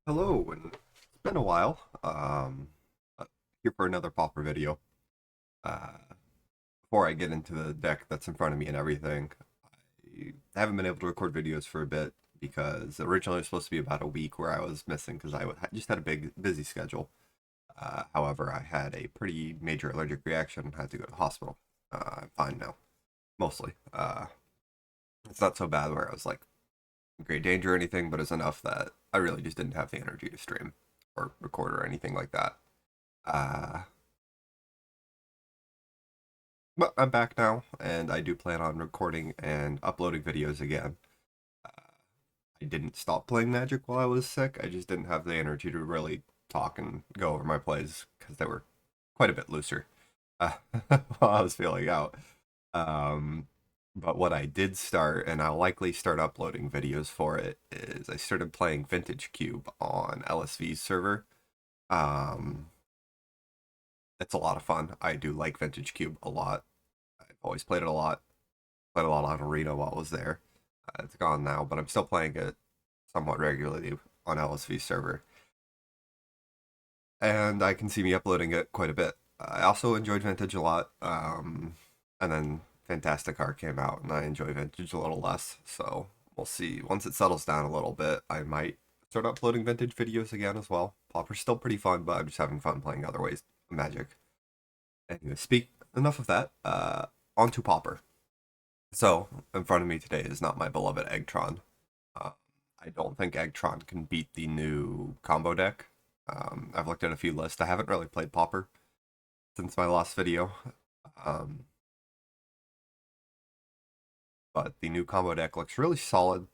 Hello, and it's been a while. Uh, Here for another Pauper video. Uh, Before I get into the deck that's in front of me and everything, I haven't been able to record videos for a bit because originally it was supposed to be about a week where I was missing because just had a busy schedule. However, I had a pretty major allergic reaction and had to go to the hospital. I'm fine now, mostly. It's not so bad where I was like in great danger or anything, but it's enough that I really just didn't have the energy to stream or record or anything like that. Uh, but I'm back now, and I do plan on recording and uploading videos again. I didn't stop playing Magic while I was sick. I just didn't have the energy to really talk and go over my plays because they were quite a bit looser uh, while I was feeling out. Um, but what I did start, and I'll likely start uploading videos for it, is I started playing Vintage Cube on LSV's server. Um, it's a lot of fun. I do like Vintage Cube a lot. I've always played it a lot. Played a lot on Arena while I was there. It's gone now, but I'm still playing it somewhat regularly on LSV's server. And I can see me uploading it quite a bit. I also enjoyed Vintage a lot. And then Fantastic Art came out, and I enjoy Vintage a little less. So we'll see. Once it settles down a little bit, I might start uploading Vintage videos again as well. Pauper's still pretty fun, but I'm just having fun playing other ways of Magic. Anyway, speak enough of that. On to Pauper. So, in front of me today is not my beloved Eggtron. Uh, I don't think Eggtron can beat the new combo deck. I've looked at a few lists. I haven't really played Pauper since my last video. Um, but the new combo deck looks really solid.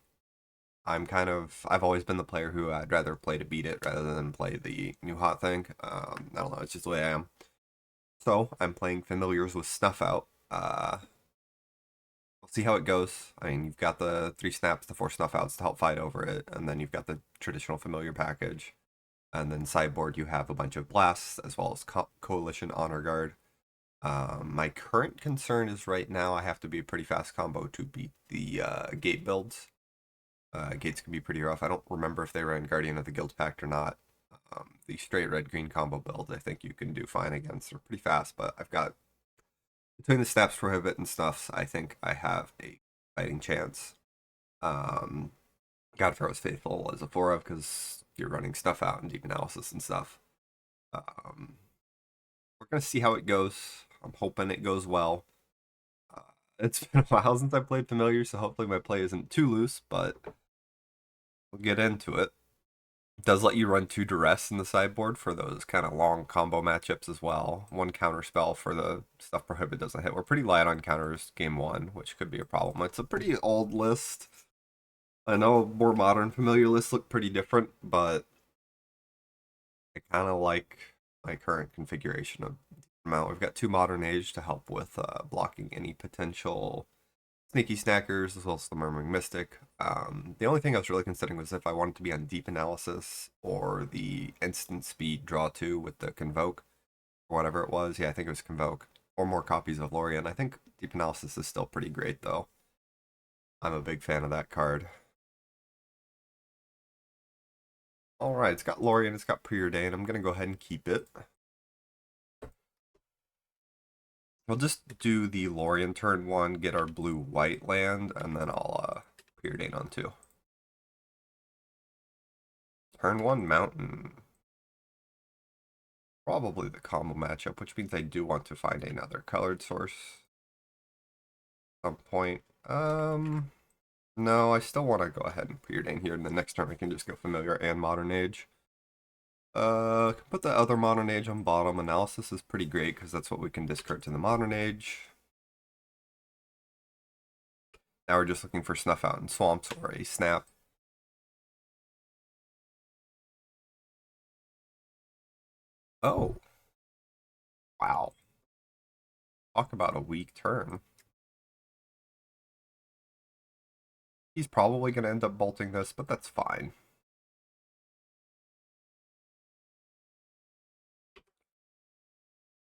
I've always been the player who I'd rather play to beat it rather than play the new hot thing. I don't know, it's just the way I am. So, I'm playing Familiars with Snuff Out. We'll see how it goes. I mean, you've got the 3 snaps, the 4 snuff outs to help fight over it, and then you've got the traditional familiar package. And then sideboard, you have a bunch of blasts as well as coalition honor guard. My current concern is right now I have to be a pretty fast combo to beat the gate builds. Gates can be pretty rough. I don't remember if they ran Guardian of the Guild Pact or not. The straight red green combo build, I think you can do fine against. They're pretty fast, but I've got between the snaps prohibit and stuffs, I think I have a fighting chance. Um, Godfarrow's faithful as a 4 of because you're running stuff out and deep analysis and stuff. Um, we're gonna see how it goes. I'm hoping it goes well. Uh, it's been a while since I played familiar, so hopefully my play isn't too loose, but we'll get into it. It does let you run 2 duress in the sideboard for those kind of long combo matchups as well. 1 counter spell for the stuff prohibit doesn't hit. We're pretty light on counters game 1, which could be a problem. It's a pretty old list. I know more modern familiar lists look pretty different, but I kind of like my current configuration of amount. We've got 2 modern age to help with blocking any potential sneaky snackers as well as the murmuring mystic. The only thing I was really considering was if I wanted to be on deep analysis or the instant speed draw 2 with the convoke or whatever it was. Yeah, I think it was convoke or more copies of Lorien. I think deep analysis is still pretty great though. I'm a big fan of that card. All right, it's got Lorien, it's got Preordain. I'm gonna go ahead and keep it. We'll just do the Lorien turn 1, get our blue-white land, and then I'll Preordain on 2. Turn 1 mountain. Probably the combo matchup, which means I do want to find another colored source at some point. No, I still want to go ahead and Preordain here, and the next turn I can just go familiar and modern age. Put the other modern age on bottom. Analysis is pretty great because that's what we can discard to the modern age. Now we're just looking for snuff out in swamps or a snap. Oh, wow. Talk about a weak turn. He's probably going to end up bolting this, but that's fine.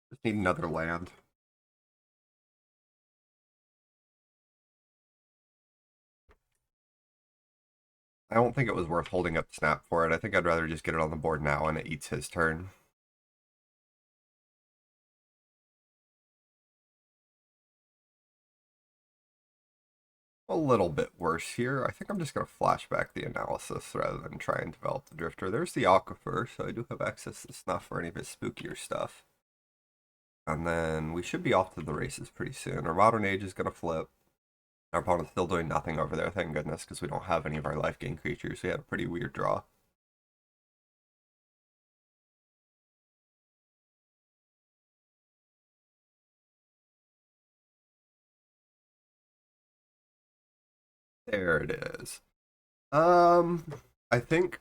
Just need another land. I don't think it was worth holding up Snap for it. I think I'd rather just get it on the board now and it eats his turn. A little bit worse here. I think I'm just going to flashback the analysis rather than try and develop the Drifter. There's the Aquifer, so I do have access to Snuff for any of his spookier stuff. And then we should be off to the races pretty soon. Our Modern Age is going to flip. Our opponent's still doing nothing over there, thank goodness, because we don't have any of our life gain creatures. We had a pretty weird draw. There it is. I think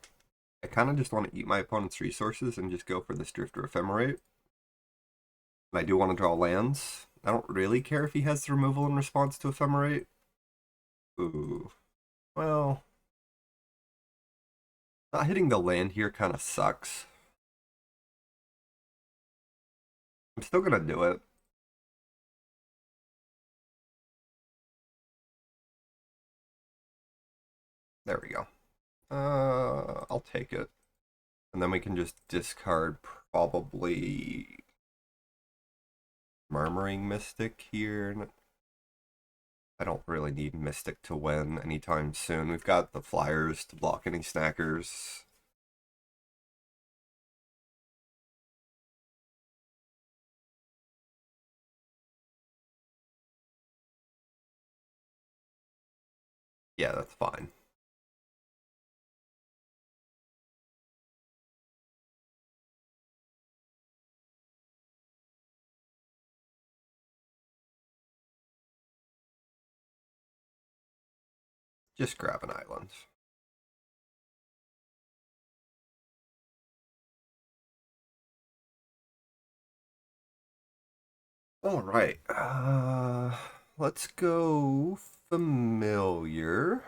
I kind of just want to eat my opponent's resources and just go for this Drifter Ephemerate. And I do want to draw lands. I don't really care if he has the removal in response to Ephemerate. Ooh. Well, not hitting the land here kind of sucks. I'm still going to do it. There we go. I'll take it. And then we can just discard probably Murmuring Mystic here. I don't really need Mystic to win anytime soon. We've got the Flyers to block any snackers. Yeah, that's fine. Just grab an island. All right. Let's go familiar.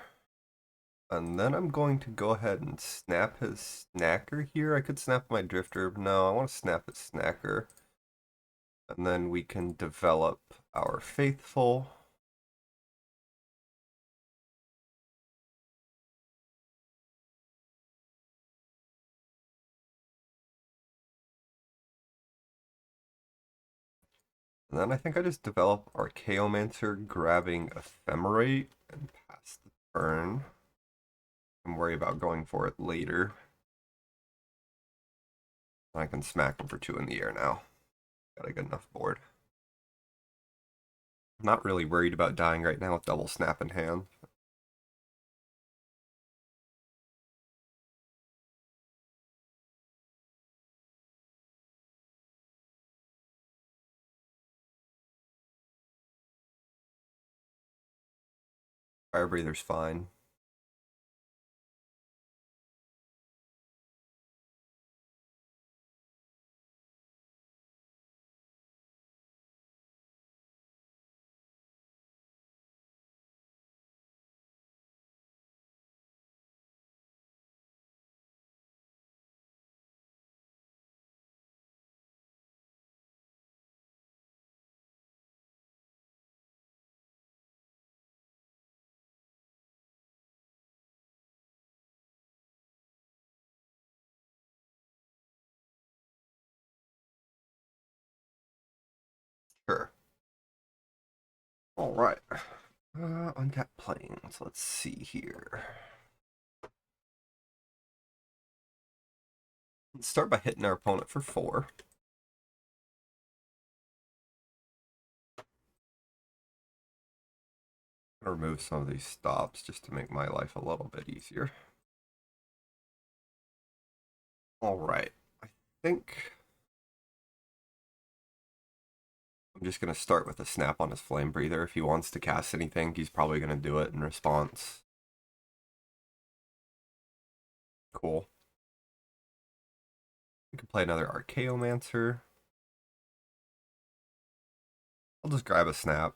And then I'm going to go ahead and snap his snacker here. I could snap my Drifter. No, I want to snap his snacker. And then we can develop our Faithful. And then I think I just develop Archaeomancer, grabbing Ephemerate, and pass the turn. And worry about going for it later. I can smack him for 2 in the air now. Got a good enough board. I'm not really worried about dying right now with double snap in hand. Fire Breather's fine. Sure. Alright. Untapped plains. Let's see here. Let's start by hitting our opponent for 4. I'm gonna remove some of these stops just to make my life a little bit easier. Alright. I think I'm just going to start with a snap on his Flame Breather. If he wants to cast anything, he's probably going to do it in response. Cool. We can play another Archaeomancer. I'll just grab a snap.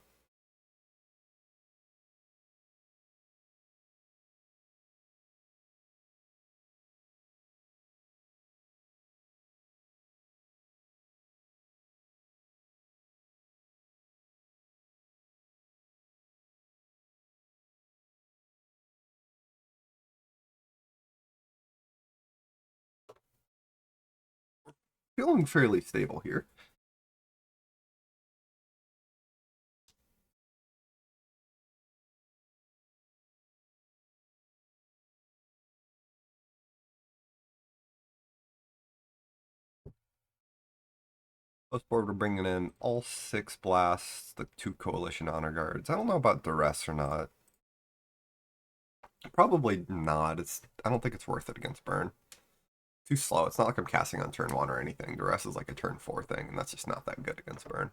feeling fairly stable here. Post board, we're bringing in all 6 blasts, the 2 coalition honor guards. I don't know about duress or not. Probably not. I don't think it's worth it against burn. Too slow. It's not like I'm casting on turn 1 or anything. Duress is like a turn 4 thing, and that's just not that good against burn.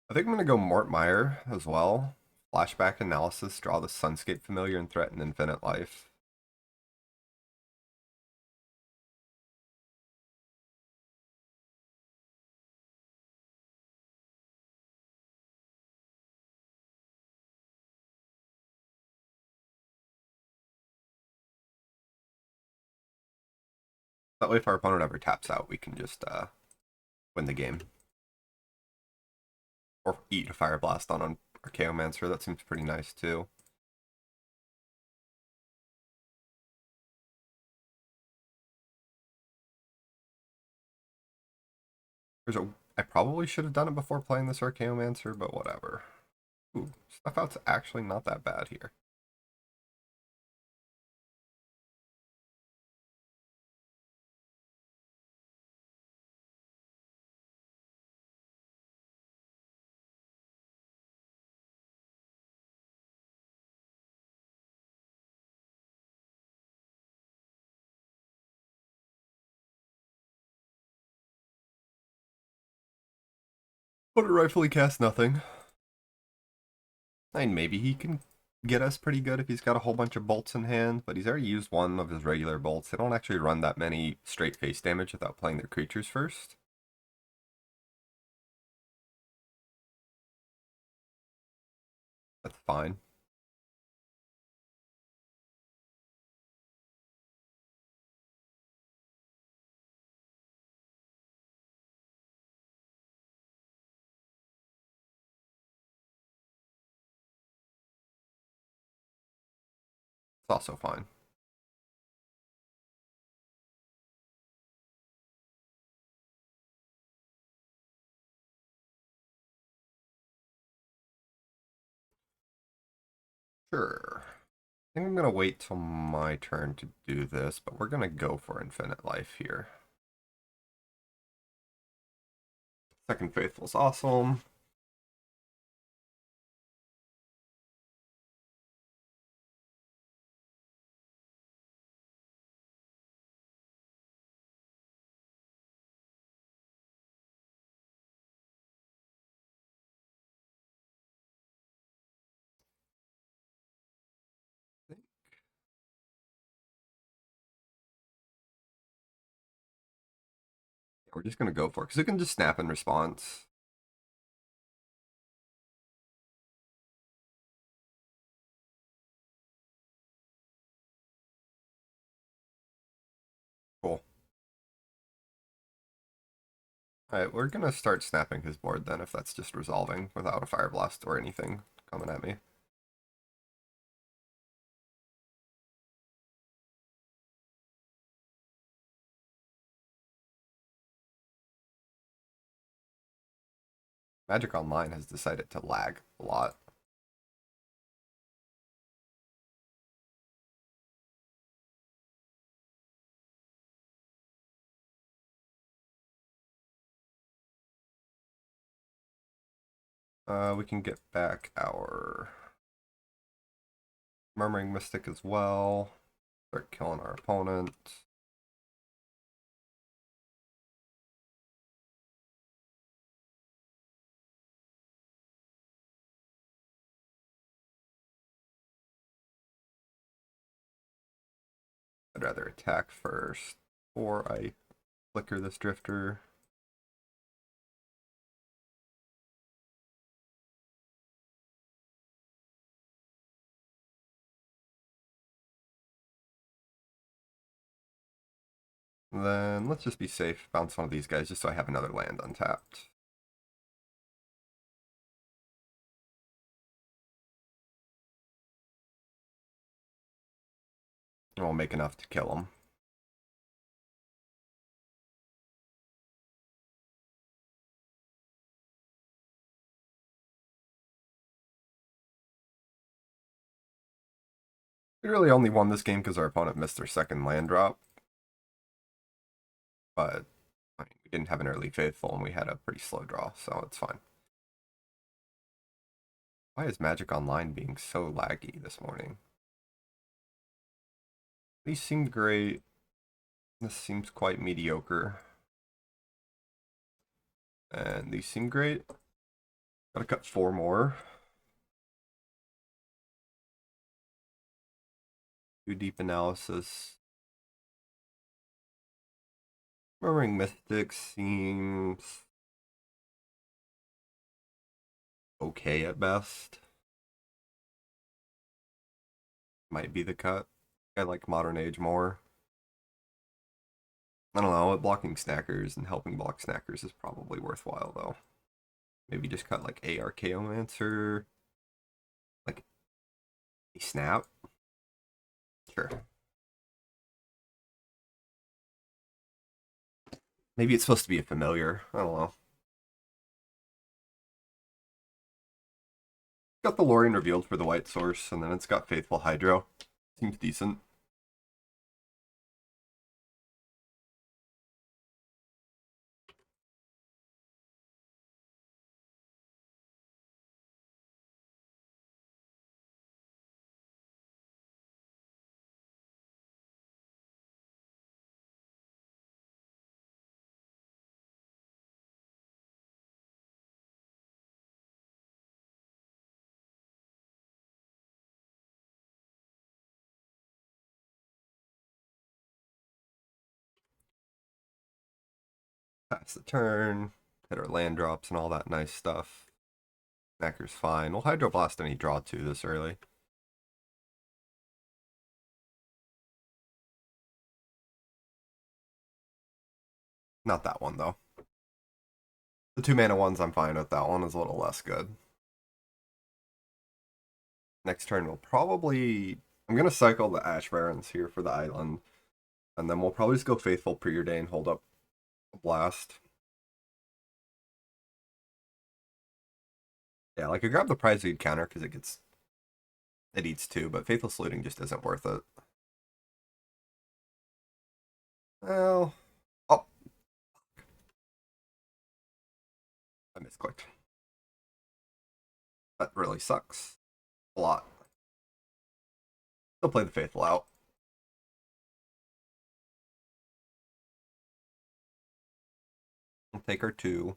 I think I'm going to go Mort Meyer as well. Flashback analysis, draw the Sunscape Familiar, and threaten infinite life. That way if our opponent ever taps out, we can just win the game. Or eat a Fire Blast on Archaeomancer, that seems pretty nice too. I probably should have done it before playing this Archaeomancer, but whatever. Ooh, Snuff Out's actually not that bad here. But rightfully cast nothing. I mean, maybe he can get us pretty good if he's got a whole bunch of bolts in hand, but he's already used one of his regular bolts. They don't actually run that many straight face damage without playing their creatures first. That's fine. It's also fine. Sure. I think I'm going to wait till my turn to do this, but we're going to go for infinite life here. Second Faithful's awesome. We're just going to go for it, because it can just snap in response. Cool. Alright, we're going to start snapping his board then, if that's just resolving without a Fire Blast or anything coming at me. Magic Online has decided to lag a lot. We can get back our Murmuring Mystic as well. Start killing our opponent. I'd rather attack first, or I flicker this Drifter. Then let's just be safe. Bounce one of these guys just so I have another land untapped. And we'll make enough to kill him. We really only won this game because our opponent missed their second land drop. But I mean, we didn't have an early faithful and we had a pretty slow draw, so it's fine. Why is Magic Online being so laggy this morning? These seem great. This seems quite mediocre. And these seem great. Gotta cut 4 more. Do deep analysis. Murmuring Mystic seems okay at best. Might be the cut. I like Modern Age more. I don't know, blocking snackers and helping block snackers is probably worthwhile though. Maybe just cut like a Archaeomancer. Like a snap. Sure. Maybe it's supposed to be a familiar. I don't know. Got the Lorien revealed for the white source, and then it's got Faithful Hydro. Seems decent. Pass the turn, hit our land drops and all that nice stuff. Snacker's fine. We'll Hydroblast any draw 2 this early. Not that one, though. The 2 mana ones I'm fine with. That one is a little less good. Next turn we'll probably... I'm going to cycle the Ash Barrens here for the island. And then we'll probably just go Faithful Preordain, hold up a Blast. Yeah, like I grab the Prize Lead counter because it eats 2, but Faithful Saluting just isn't worth it. Well... Oh! I misclicked. That really sucks. A lot. Still play the Faithful out. We'll take our 2.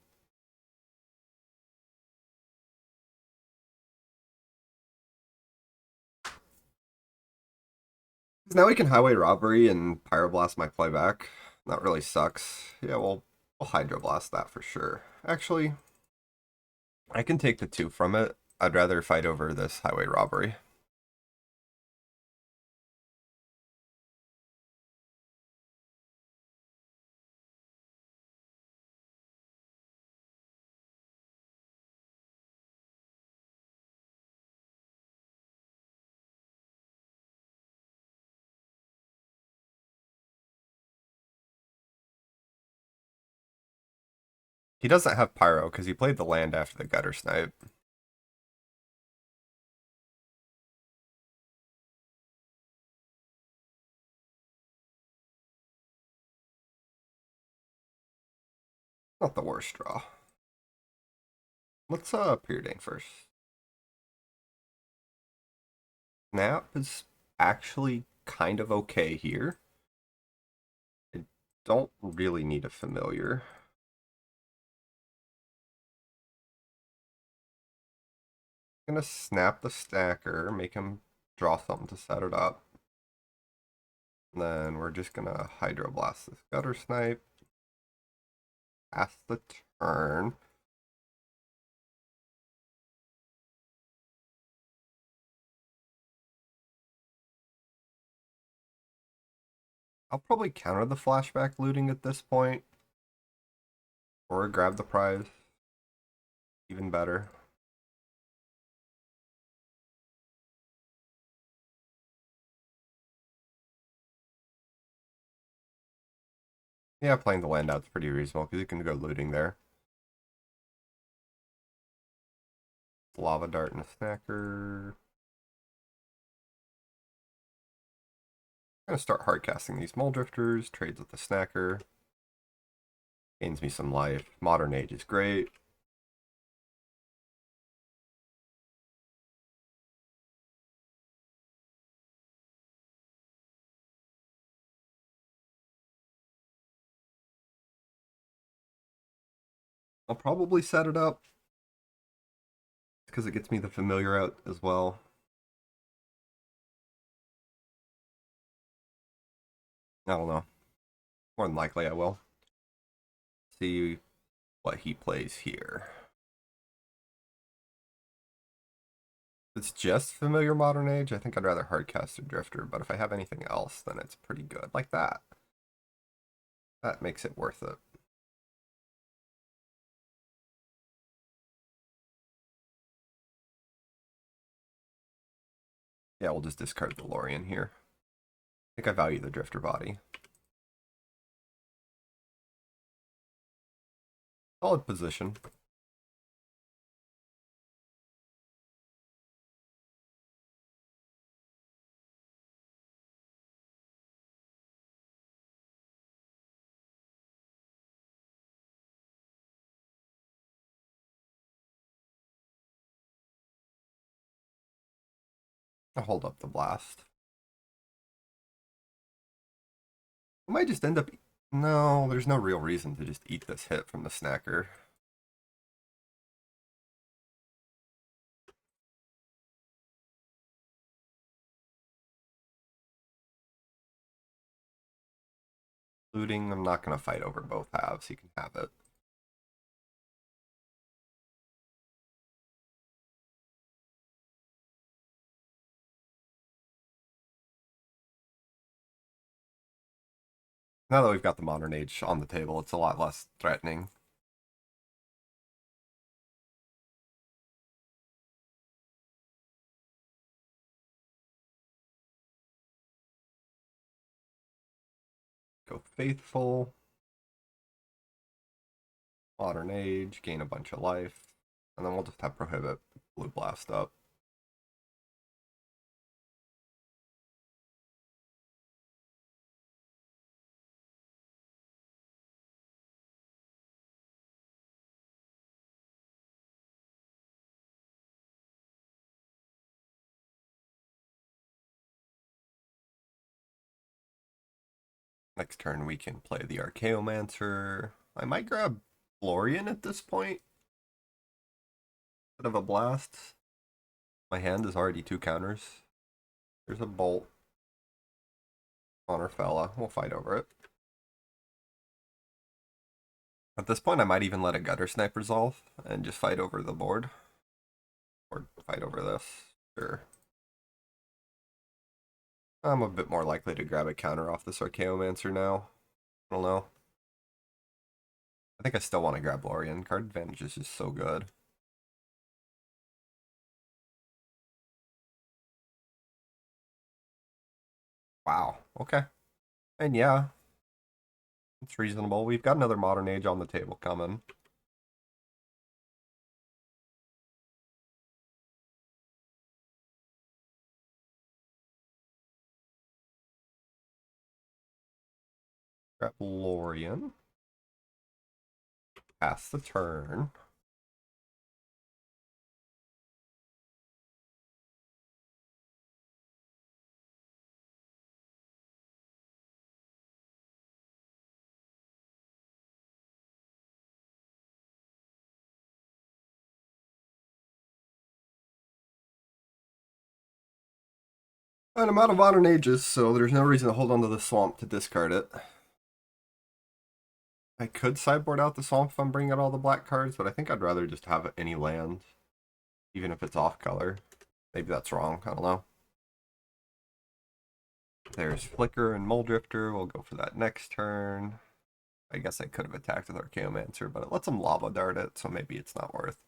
Now we can Highway Robbery and Pyroblast my playback. That really sucks. Yeah, we'll Hydroblast that for sure. Actually, I can take the 2 from it. I'd rather fight over this Highway Robbery. He doesn't have Pyro because he played the land after the Gutter Snipe. Not the worst draw. Let's Preordain first. Snap is actually kind of okay here. I don't really need a familiar. I'm gonna snap the stacker, make him draw something to set it up. And then we're just gonna Hydroblast this Gutter Snipe. Pass the turn. I'll probably counter the flashback looting at this point. Or grab the prize. Even better. Yeah, playing the land out's pretty reasonable because you can go looting there. Lava dart and a snacker. I'm gonna start hardcasting these mole drifters, trades with the snacker. Gains me some life. Modern Age is great. I'll probably set it up because it gets me the familiar out as well. I don't know. More than likely I will. See what he plays here. If it's just familiar Modern Age, I think I'd rather hardcast a drifter, but if I have anything else, then it's pretty good. Like that. That makes it worth it. Yeah, we'll just discard the Lorien here. I think I value the drifter body. Solid position. I'll hold up the blast. I might just end up... No, there's no real reason to just eat this hit from the snacker. Looting, I'm not going to fight over both halves. He can have it. Now that we've got the Modern Age on the table, it's a lot less threatening. Go Faithful. Modern Age, gain a bunch of life. And then we'll just have Prohibit Blue Blast up. Next turn we can play the Archaeomancer. I might grab Lorien at this point. Bit of a blast. My hand is already 2 counters. There's a Bolt. Honor Fella. We'll fight over it. At this point I might even let a Gutter Snipe resolve and just fight over the board. Or fight over this. Sure. I'm a bit more likely to grab a counter off this Archaeomancer now. I don't know. I think I still want to grab Lorien. Card advantage is just so good. Wow. Okay. And yeah, it's reasonable. We've got another Modern Age on the table coming. Grab Lorien. Pass the turn. And I'm out of Modern Ages, so there's no reason to hold on to the Swamp to discard it. I could sideboard out the Swamp if I'm bringing out all the black cards, but I think I'd rather just have any land, even if it's off color. Maybe that's wrong, I don't know. There's Flicker and Mole Drifter. We'll go for that next turn. I guess I could have attacked with Archaeomancer, but it lets him Lava Dart it, so maybe it's not worth.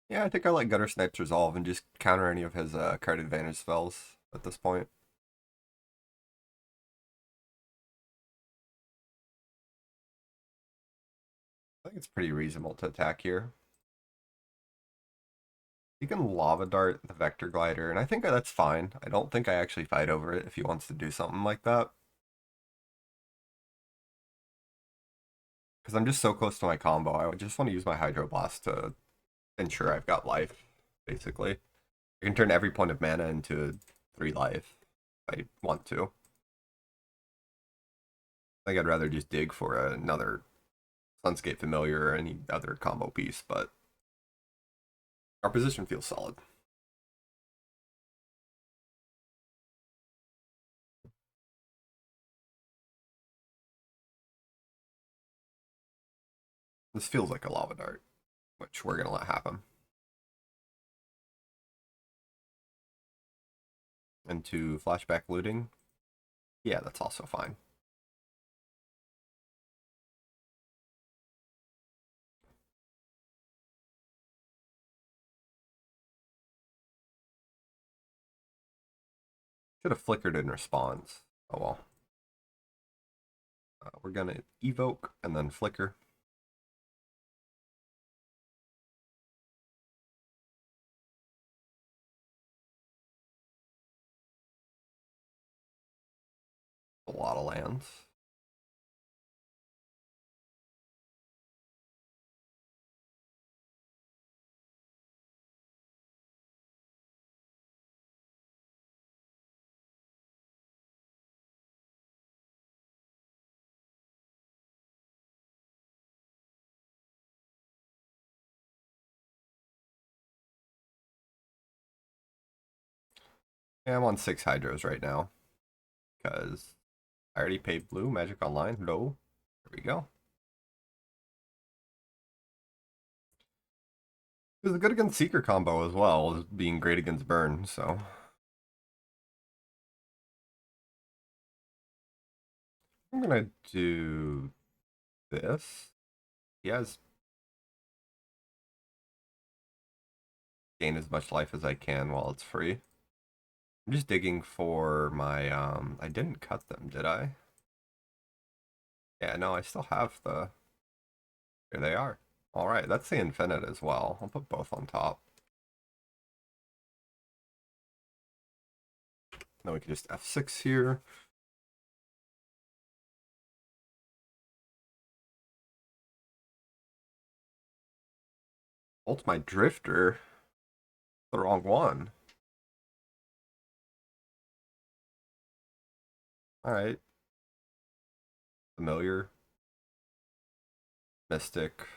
Yeah, I think I let Gutter Snipes resolve and just counter any of his card advantage spells at this point. I think it's pretty reasonable to attack here. You can Lava Dart the Vector Glider, and I think that's fine. I don't think I actually fight over it if he wants to do something like that. Because I'm just so close to my combo, I just want to use my Hydroblast to ensure I've got life, basically. I can turn every point of mana into 3 life if I want to. I think I'd rather just dig for another Sunscape Familiar or any other combo piece, but our position feels solid. This feels like a Lava Dart, which we're going to let happen. Into Flashback Looting. Yeah, that's also fine. Should have flickered in response. Oh well. We're going to evoke and then flicker. A lot of lands. Yeah, I'm on 6 Hydros right now. Because I already paid blue. Magic Online. No. There we go. It was good against Seeker combo as well as being great against Burn, so. I'm gonna do this. He has gain as much life as I can while it's free. I'm just digging for my I didn't cut them, did I? Yeah, no, I still have the here they are. Alright, that's the infinite as well. I'll put both on top. Then we can just F6 here. Ult my drifter. The wrong one. Alright. Familiar. Mystic.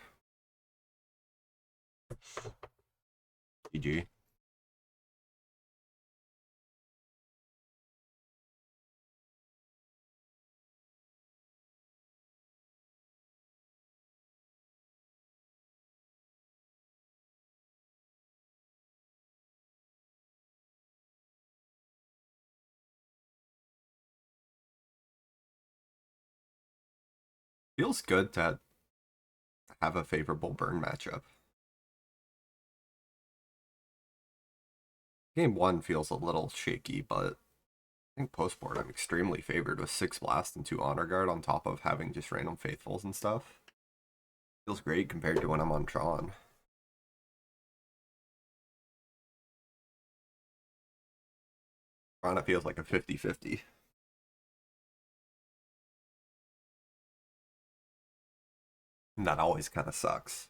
GG. Feels good to have a favorable burn matchup. Game 1 feels a little shaky, but I think post-board I'm extremely favored with 6 Blast and 2 Honor Guard on top of having just random Faithfuls and stuff. Feels great compared to when I'm on Tron. Tron it feels like a 50-50. And that always kind of sucks.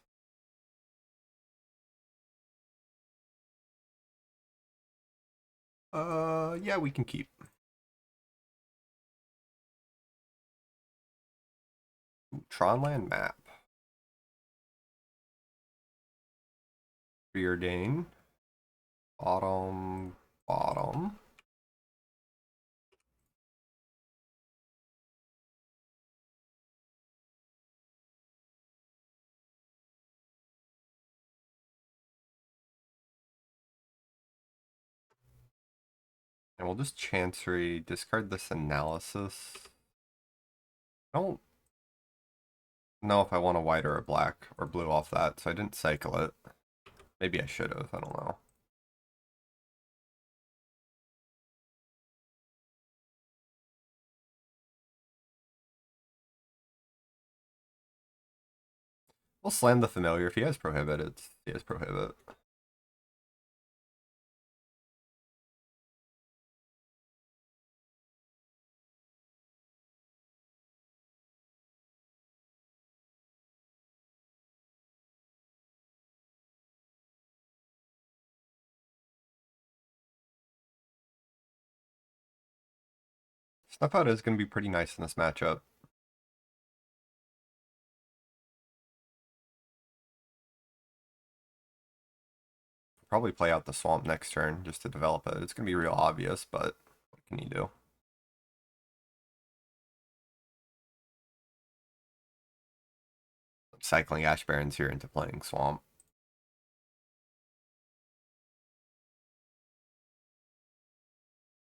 Yeah, we can keep. Tronland map. Preordain. Bottom. Bottom. And we'll just Chancery, discard this Analysis. I don't know if I want a white or a black or blue off that, so I didn't cycle it. Maybe I should have, I don't know. We'll slam the familiar. If he has Prohibit, he has Prohibit. Snuff Out is going to be pretty nice in this matchup. Probably play out the Swamp next turn just to develop it. It's going to be real obvious, but what can you do? I'm cycling Ash Barrens here into playing Swamp.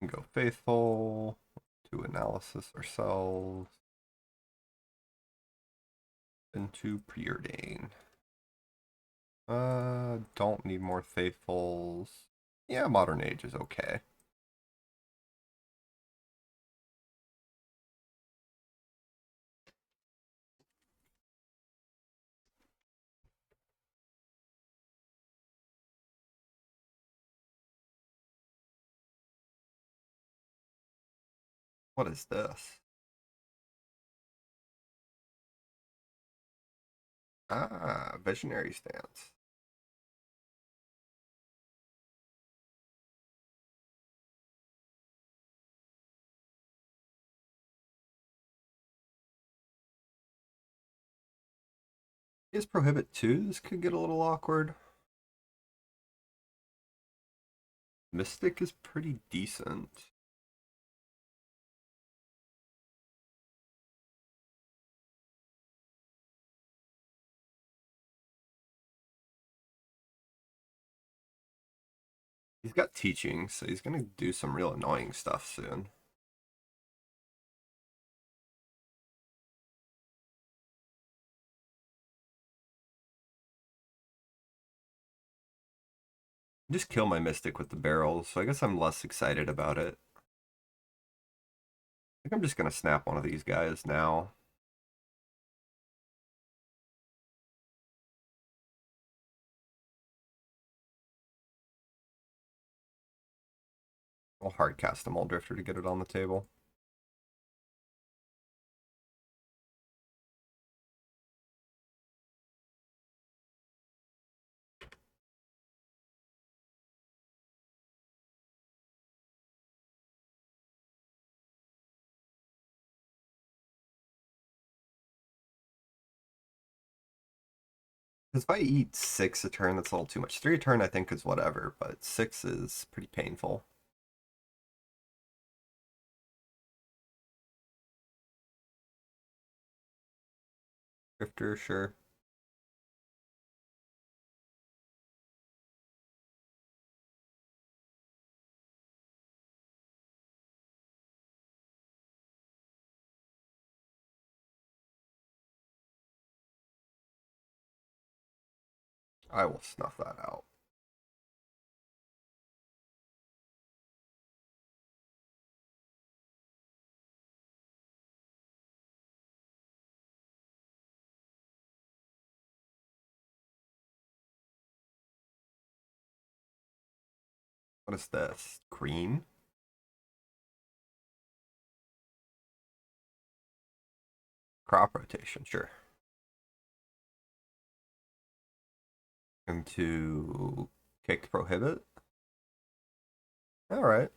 Go Faithful, to Analysis ourselves, into Preordain. Don't need more Faithfuls. Yeah, Modern Age is okay. What is this? Ah, Visionary Stance. Is Prohibit 2? This could get a little awkward. Mystic is pretty decent. He's got Teaching, so he's gonna do some real annoying stuff soon. Just kill my Mystic with the barrels, so I guess I'm less excited about it. I think I'm just gonna snap one of these guys now. I'll hard cast a Mole Drifter to get it on the table. Because if I eat 6 a turn, that's a little too much. 3 a turn, I think, is whatever, but 6 is pretty painful. Drifter, sure. I will snuff that out. What is this? Green? Crop rotation, sure. Into Kicked Prohibit? Alright.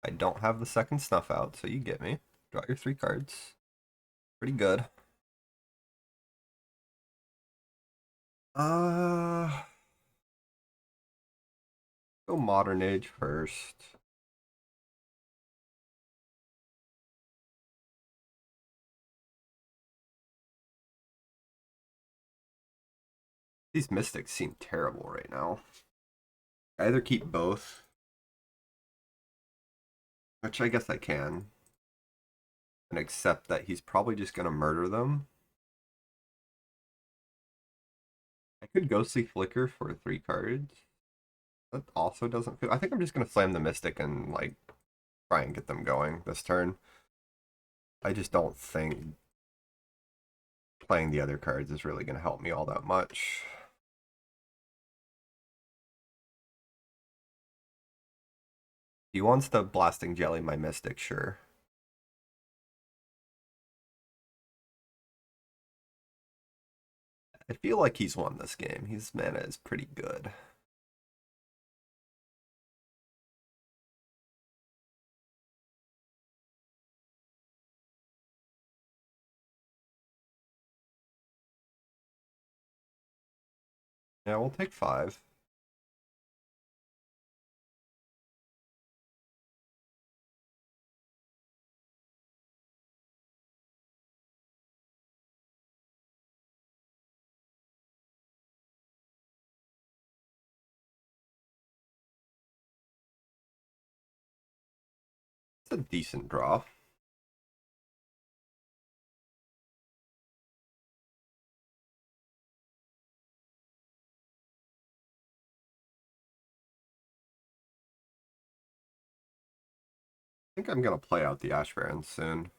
I don't have the second Snuff Out, so you get me. Draw your 3 cards. Pretty good. Uh, Go Modern Age first. These Mystics seem terrible right now. I either keep both, which I guess I can, and accept that he's probably just gonna murder them. I could Ghostly Flicker for 3 cards. That also doesn't feel. I think I'm just gonna slam the Mystic and like try and get them going this turn. I just don't think playing the other cards is really gonna help me all that much. He wants to Blasting Jelly my Mystic, sure. I feel like he's won this game. His mana is pretty good. Yeah, we'll take 5. It's a decent draw. I think I'm gonna play out the Ash Baron soon.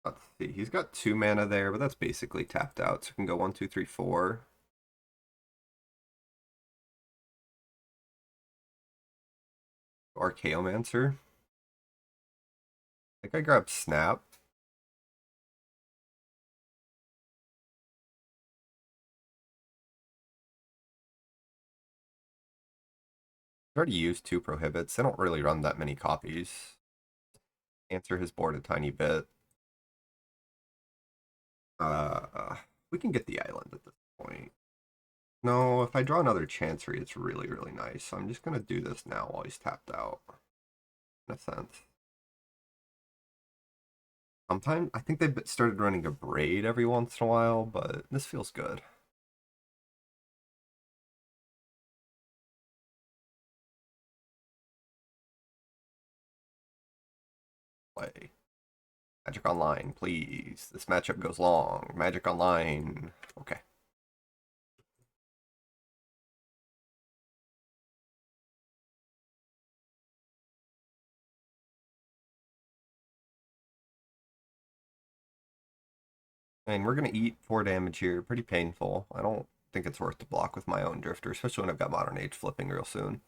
Let's see. He's got 2 mana there, but that's basically tapped out. So we can go 1, 2, 3, 4. Archaeomancer. I think I grab Snap. I already used 2 prohibits. I don't really run that many copies. Answer his board a tiny bit. We can get the island at this point. No, if I draw another Chancery, it's really, really nice. So I'm just gonna do this now while he's tapped out. In a sense. Sometimes I think they've started running a braid every once in a while, but this feels good. Play. Magic Online, please. This matchup goes long. Magic Online. Okay. And we're going to eat 4 damage here. Pretty painful. I don't think it's worth to block with my own Drifter, especially when I've got Modern Age flipping real soon.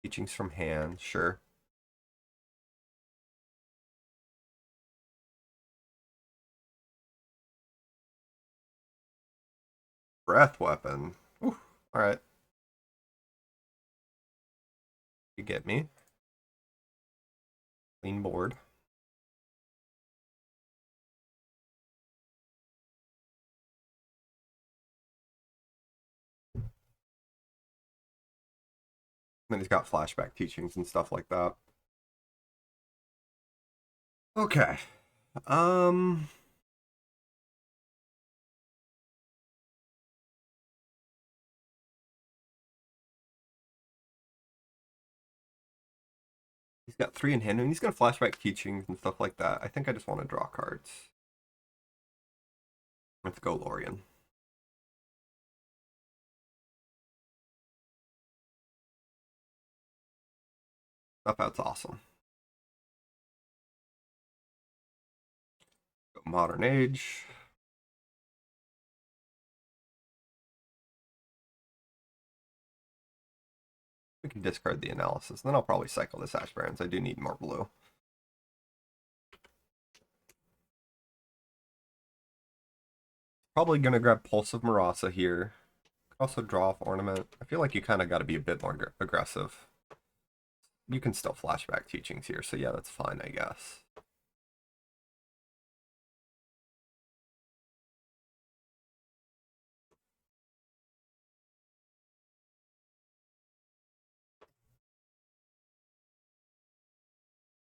Teachings from hand, sure. Breath Weapon. Alright. You get me. Clean board. Then he's got flashback teachings and stuff like that. Okay. Um He's got 3 in hand, and he's got flashback teachings and stuff like that. I think I just want to draw cards. Let's go, Lorien. Stuff out's awesome. Go Modern Age. We can discard the analysis. Then I'll probably cycle this Ash Barons. I do need more blue. Probably gonna grab Pulse of Marasa here. Also draw off Ornament. I feel like you kind of got to be a bit more aggressive. You can still flashback teachings here, so yeah, that's fine, I guess.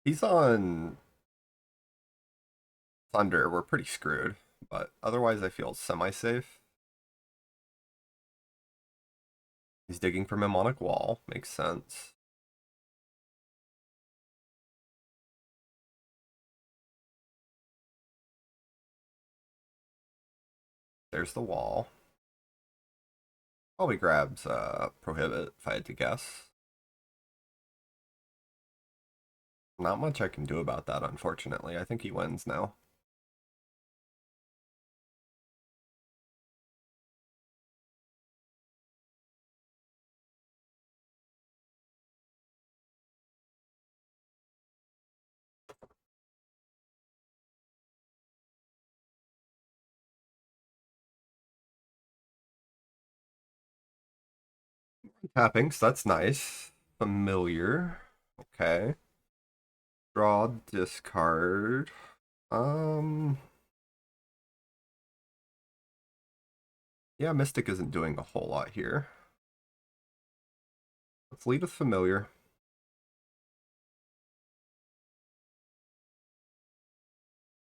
He's on Thunder. We're pretty screwed, but otherwise I feel semi-safe. He's digging for Mnemonic Wall. Makes sense. There's the wall. Probably grabs Prohibit, if I had to guess. Not much I can do about that, unfortunately. I think he wins now. Tapping, so that's nice. Familiar. Okay. Draw, discard. Um, yeah, Mystic isn't doing a whole lot here. Let's lead with Familiar.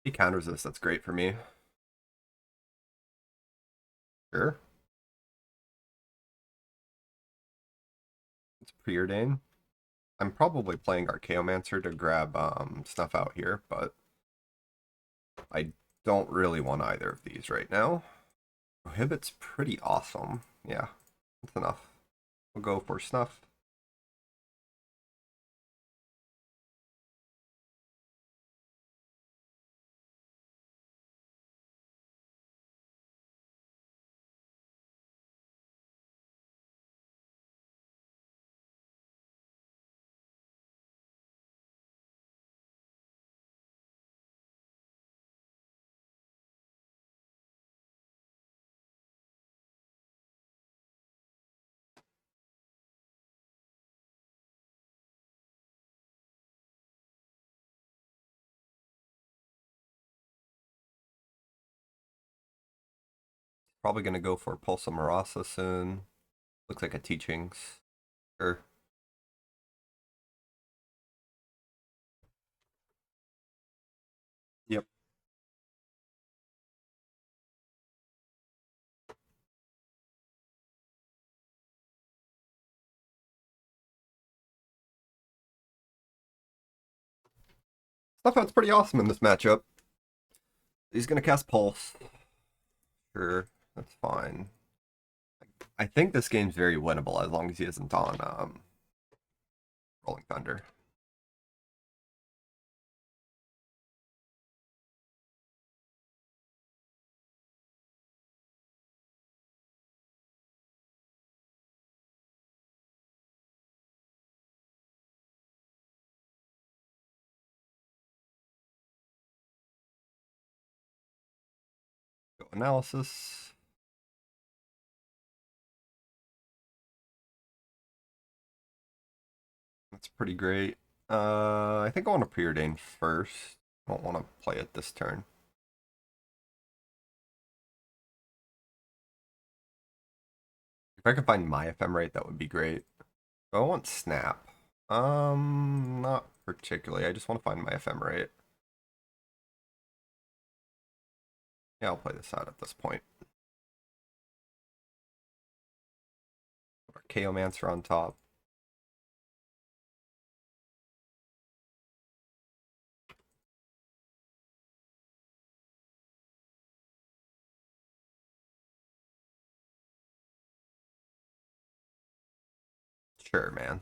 He counters this, that's great for me. Sure. It's Preordain. I'm probably playing Archaeomancer to grab stuff out here, but I don't really want either of these right now. Prohibit's pretty awesome. Yeah, that's enough. We'll go for Snuff. Probably going to go for Pulsa Marasa soon. Looks like a Teachings. Sure. Yep. Stuff that's pretty awesome in this matchup. He's going to cast Pulse. Sure, that's fine. I think this game's very winnable as long as he isn't on Rolling Thunder. Go Analysis. That's pretty great. I think I want to Preordain first. I don't want to play it this turn. If I could find my Ephemerate, that would be great. I want Snap. Not particularly. I just want to find my Ephemerate. Yeah, I'll play this out at this point. Archaeomancer on top. Sure, man.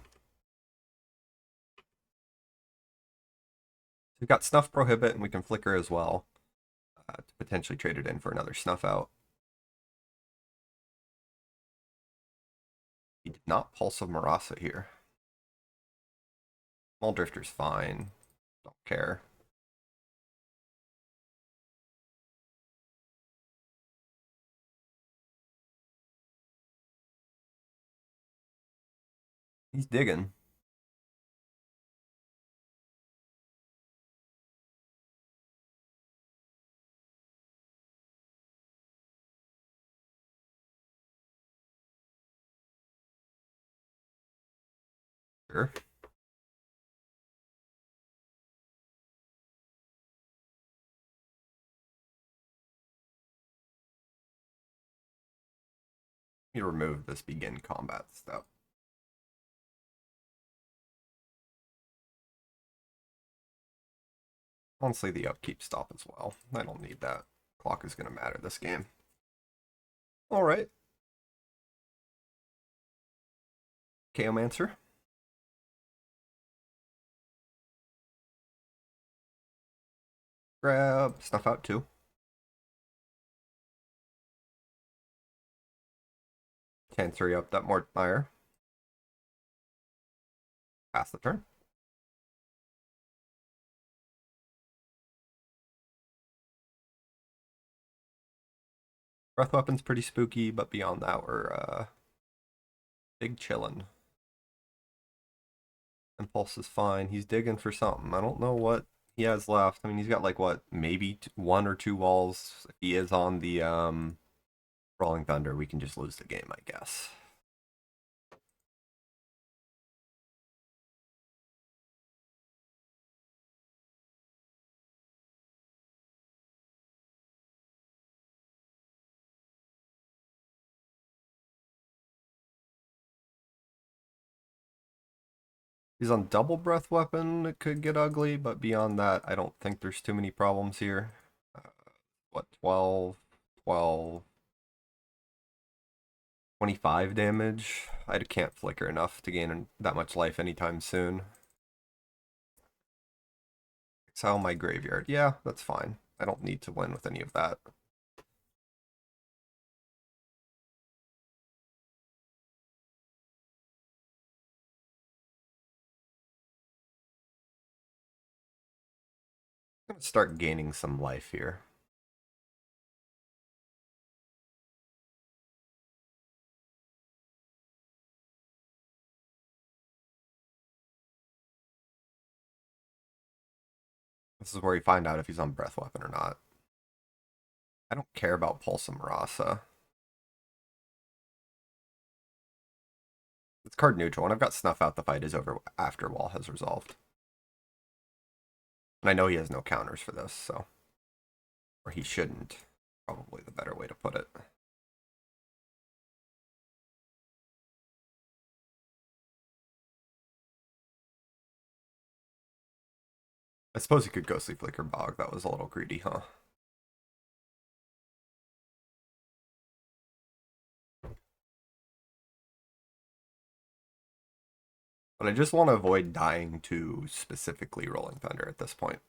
We've got Snuff Prohibit, and we can Flicker as well to potentially trade it in for another Snuff out. He did not Pulse of Marasa here. Small Drifter's fine. Don't care. He's digging. Sure. You remove this begin combat step. Honestly, the upkeep stop as well. I don't need that. Clock is going to matter this game. Alright. Chaomancer. Grab Snuff Out 2. Chancery up that Mortmire. Pass the turn. Breath Weapon's pretty spooky, but beyond that, we're big chillin'. Impulse is fine. He's digging for something. I don't know what he has left. I mean, he's got like what, maybe one or two walls. If he is on the Rolling Thunder, we can just lose the game, I guess. He's on double breath weapon. It could get ugly, but beyond that, I don't think there's too many problems here. What, 12, 12, 25 damage? I can't flicker enough to gain that much life anytime soon. Exile my graveyard. Yeah, that's fine. I don't need to win with any of that. I'm going to start gaining some life here. This is where you find out if he's on breath weapon or not. I don't care about Pulse and Marasa. It's card neutral, and I've got Snuff Out. The fight is over after Wall has resolved. And I know he has no counters for this, so. Or he shouldn't. Probably the better way to put it. I suppose he could Ghostly Flicker Bog. That was a little greedy, huh? But I just want to avoid dying to specifically Rolling Thunder at this point.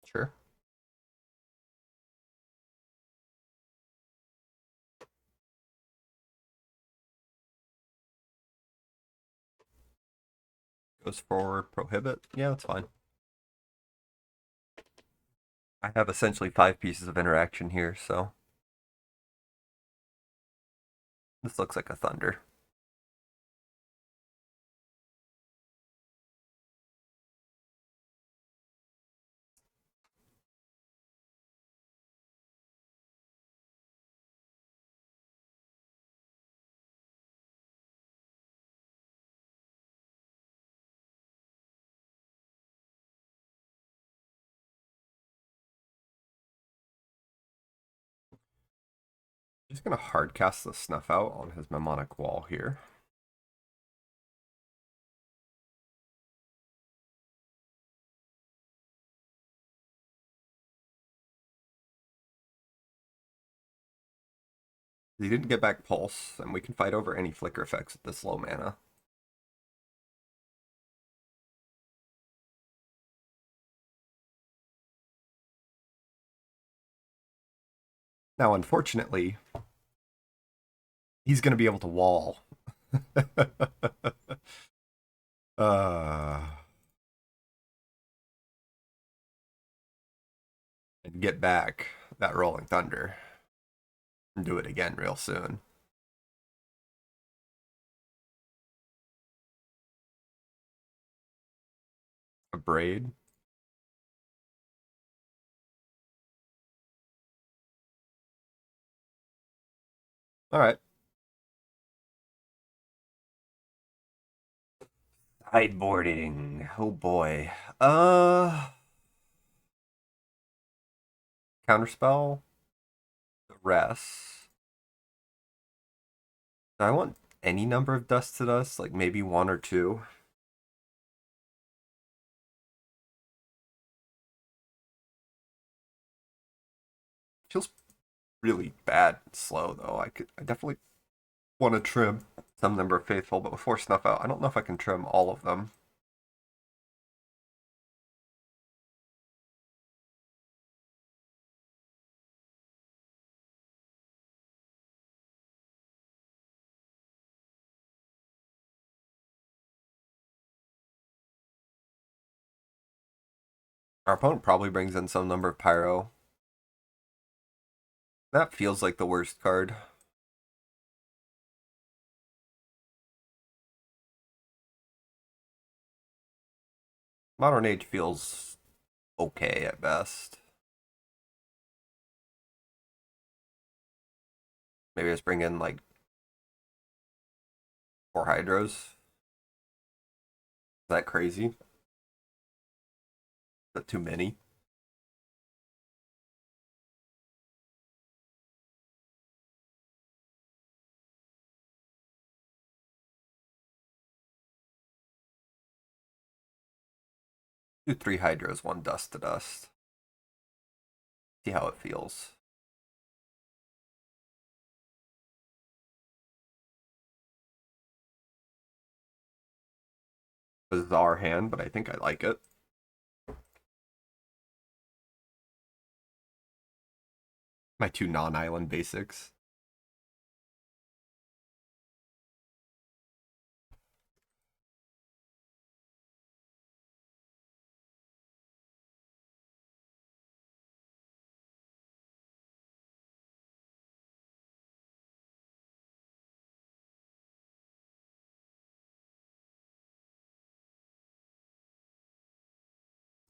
Sure. Goes for Prohibit. Yeah, that's fine. I have essentially 5 pieces of interaction here, so this looks like a Thunder. He's going to hardcast the Snuff Out on his Mnemonic Wall here. He didn't get back Pulse, and we can fight over any flicker effects at this low mana. Now, unfortunately, he's going to be able to wall. And get back that Rolling Thunder. And do it again real soon. A braid. All right. Sideboarding. Oh boy. Counterspell. The rest. I want any number of dust to dust, like maybe one or two. Feels really bad and slow though. I definitely want to trim some number of faithful, but before snuff out, I don't know if I can trim all of them. Our opponent probably brings in some number of pyro. That feels like the worst card. Modern Age feels okay at best. Maybe just bring in like 4 hydros. Is that crazy? Is that too many? Do 3 hydros, 1 dust to dust. See how it feels. Bizarre hand, but I think I like it. My 2 non-island basics.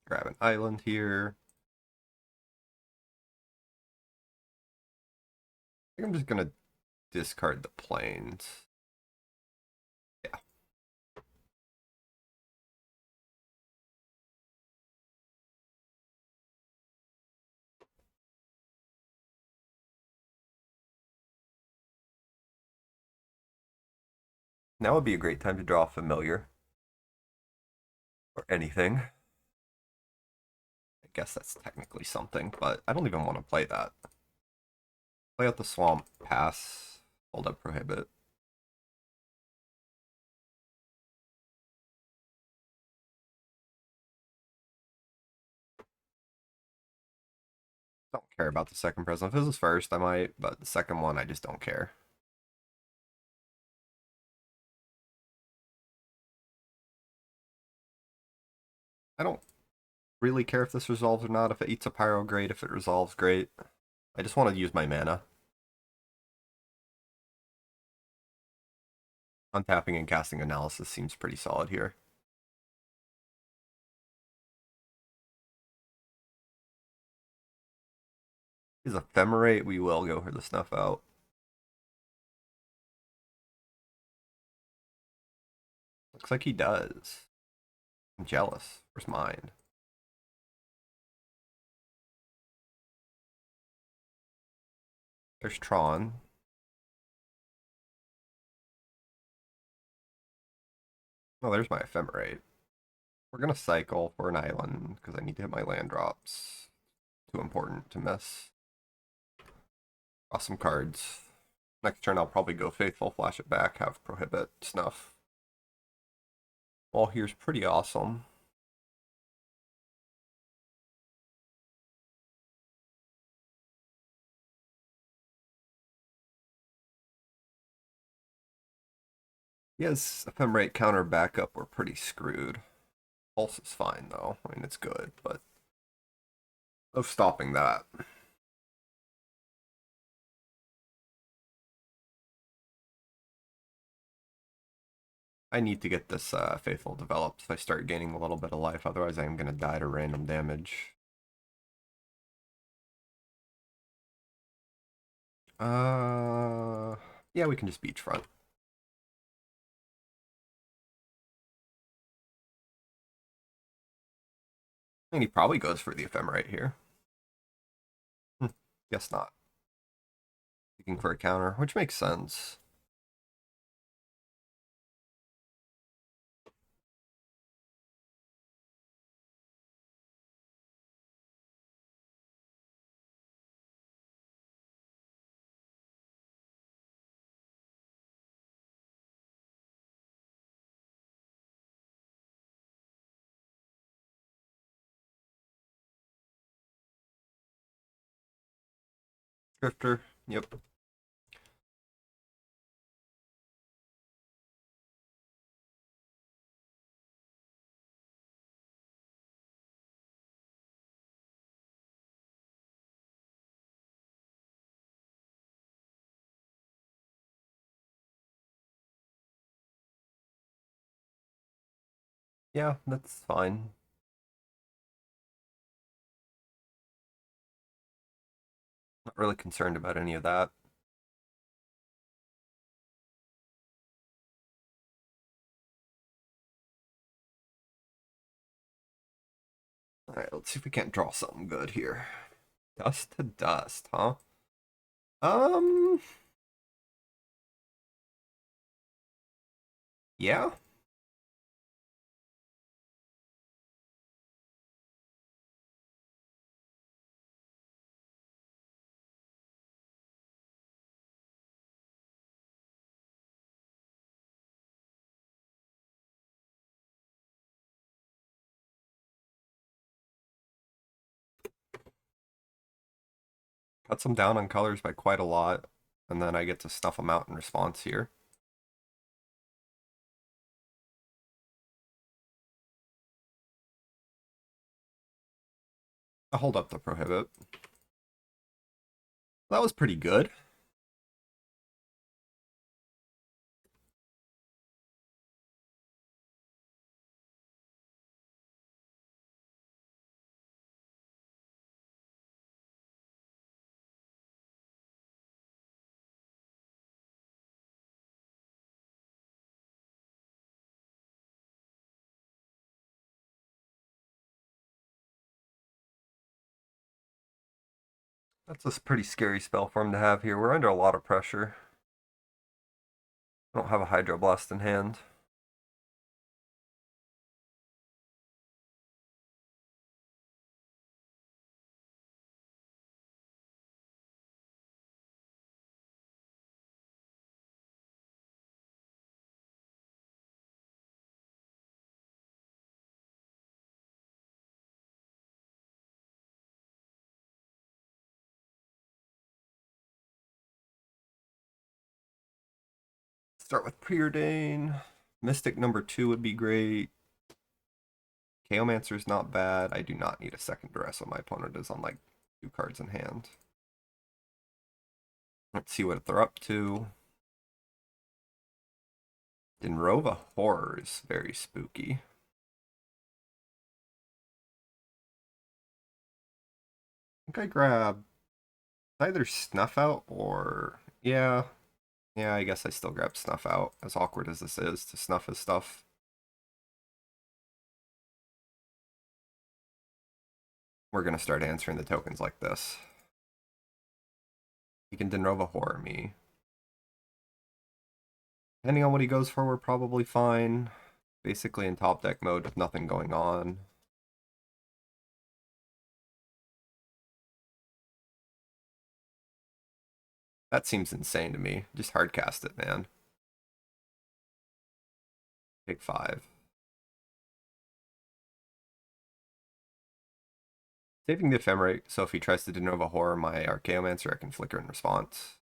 Grab an island here. I think I'm just gonna discard the planes. Yeah. Now would be a great time to draw a familiar. Or anything. I guess that's technically something, but I don't even want to play that. Play out the swamp, pass, hold up prohibit. Don't care about the second present. If this was first, I might, but the second one, I just don't care. I don't really care if this resolves or not. If it eats a pyro, great. If it resolves, great. I just want to use my mana. Untapping and casting analysis seems pretty solid here. Is ephemerate, we will go for the snuff out. Looks like he does. I'm jealous. Where's mine? There's Tron. Oh, there's my ephemerate. We're gonna cycle for an island because I need to hit my land drops. Too important to miss. Draw some cards. Next turn I'll probably go faithful, flash it back, have prohibit, snuff. Well, here's pretty awesome. Yes, ephemerate counter backup, we're pretty screwed. Pulse is fine though. I mean, it's good, but no stopping that. I need to get this Faithful developed if I start gaining a little bit of life, otherwise I am going to die to random damage. Uh, yeah, we can just beachfront. And he probably goes for the Ephemerate here. Guess not. Looking for a counter, which makes sense. Drifter, yep. Yeah, that's fine. Not really concerned about any of that. Alright, let's see if we can't draw something good here. Dust to dust, huh? Um, yeah. Cuts them down on colors by quite a lot, and then I get to snuff them out in response here. I'll hold up the prohibit. That was pretty good. That's a pretty scary spell for him to have here. We're under a lot of pressure. I don't have a Hydroblast in hand. Start with Preordain. Mystic number 2 would be great. Chaomancer's not bad. I do not need a second Duress when my opponent is on like 2 cards in hand. Let's see what they're up to. Dinrova Horror is very spooky. I think I grab either Snuff Out or... Yeah, I guess I still grab Snuff Out, as awkward as this is to snuff his stuff. We're going to start answering the tokens like this. He can Dinrova Horror me. Depending on what he goes for, we're probably fine. Basically in top deck mode with nothing going on. That seems insane to me. Just hardcast it, man. Take 5. Saving the Ephemerate, so if he tries to Dinova Horror my Archaeomancer, I can flicker in response.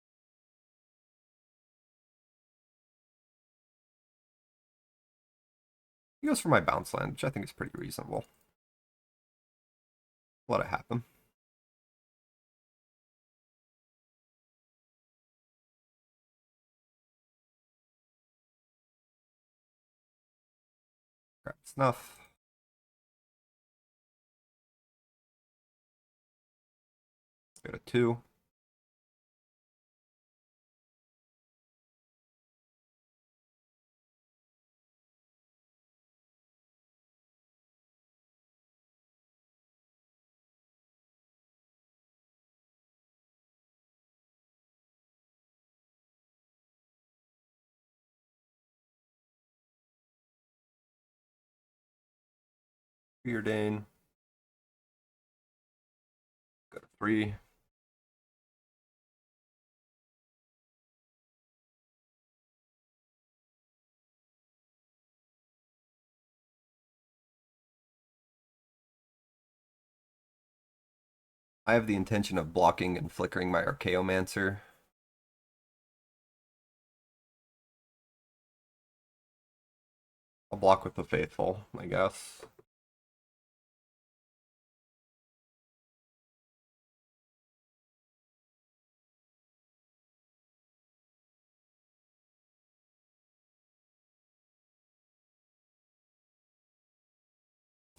He goes for my bounce land, which I think is pretty reasonable. Let it happen. Snuff. Go to 2. Preordain. Go to 3. I have the intention of blocking and flickering my Archaeomancer. I'll block with the Faithful, I guess.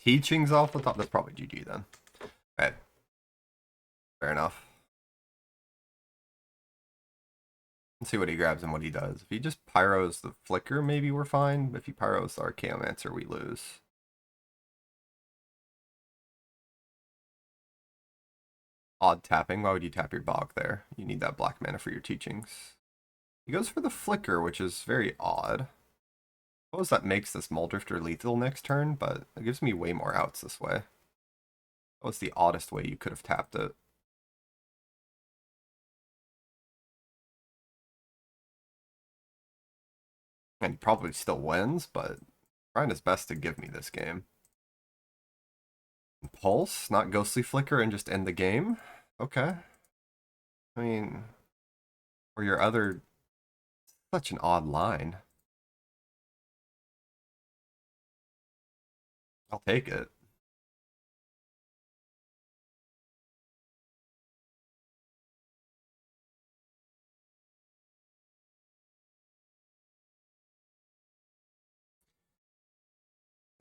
Teachings off the top. That's probably GG then. Alright. Fair enough. Let's see what he grabs and what he does. If he just pyros the flicker, maybe we're fine. If he pyros the Archaeomancer, we lose. Odd tapping. Why would you tap your bog there? You need that black mana for your teachings. He goes for the flicker, which is very odd. I suppose that makes this Muldrifter lethal next turn, but it gives me way more outs this way. That was the oddest way you could have tapped it. And he probably still wins, but trying his best to give me this game. Pulse, not Ghostly Flicker, and just end the game? Okay. I mean, or your other... Such an odd line. I'll take it.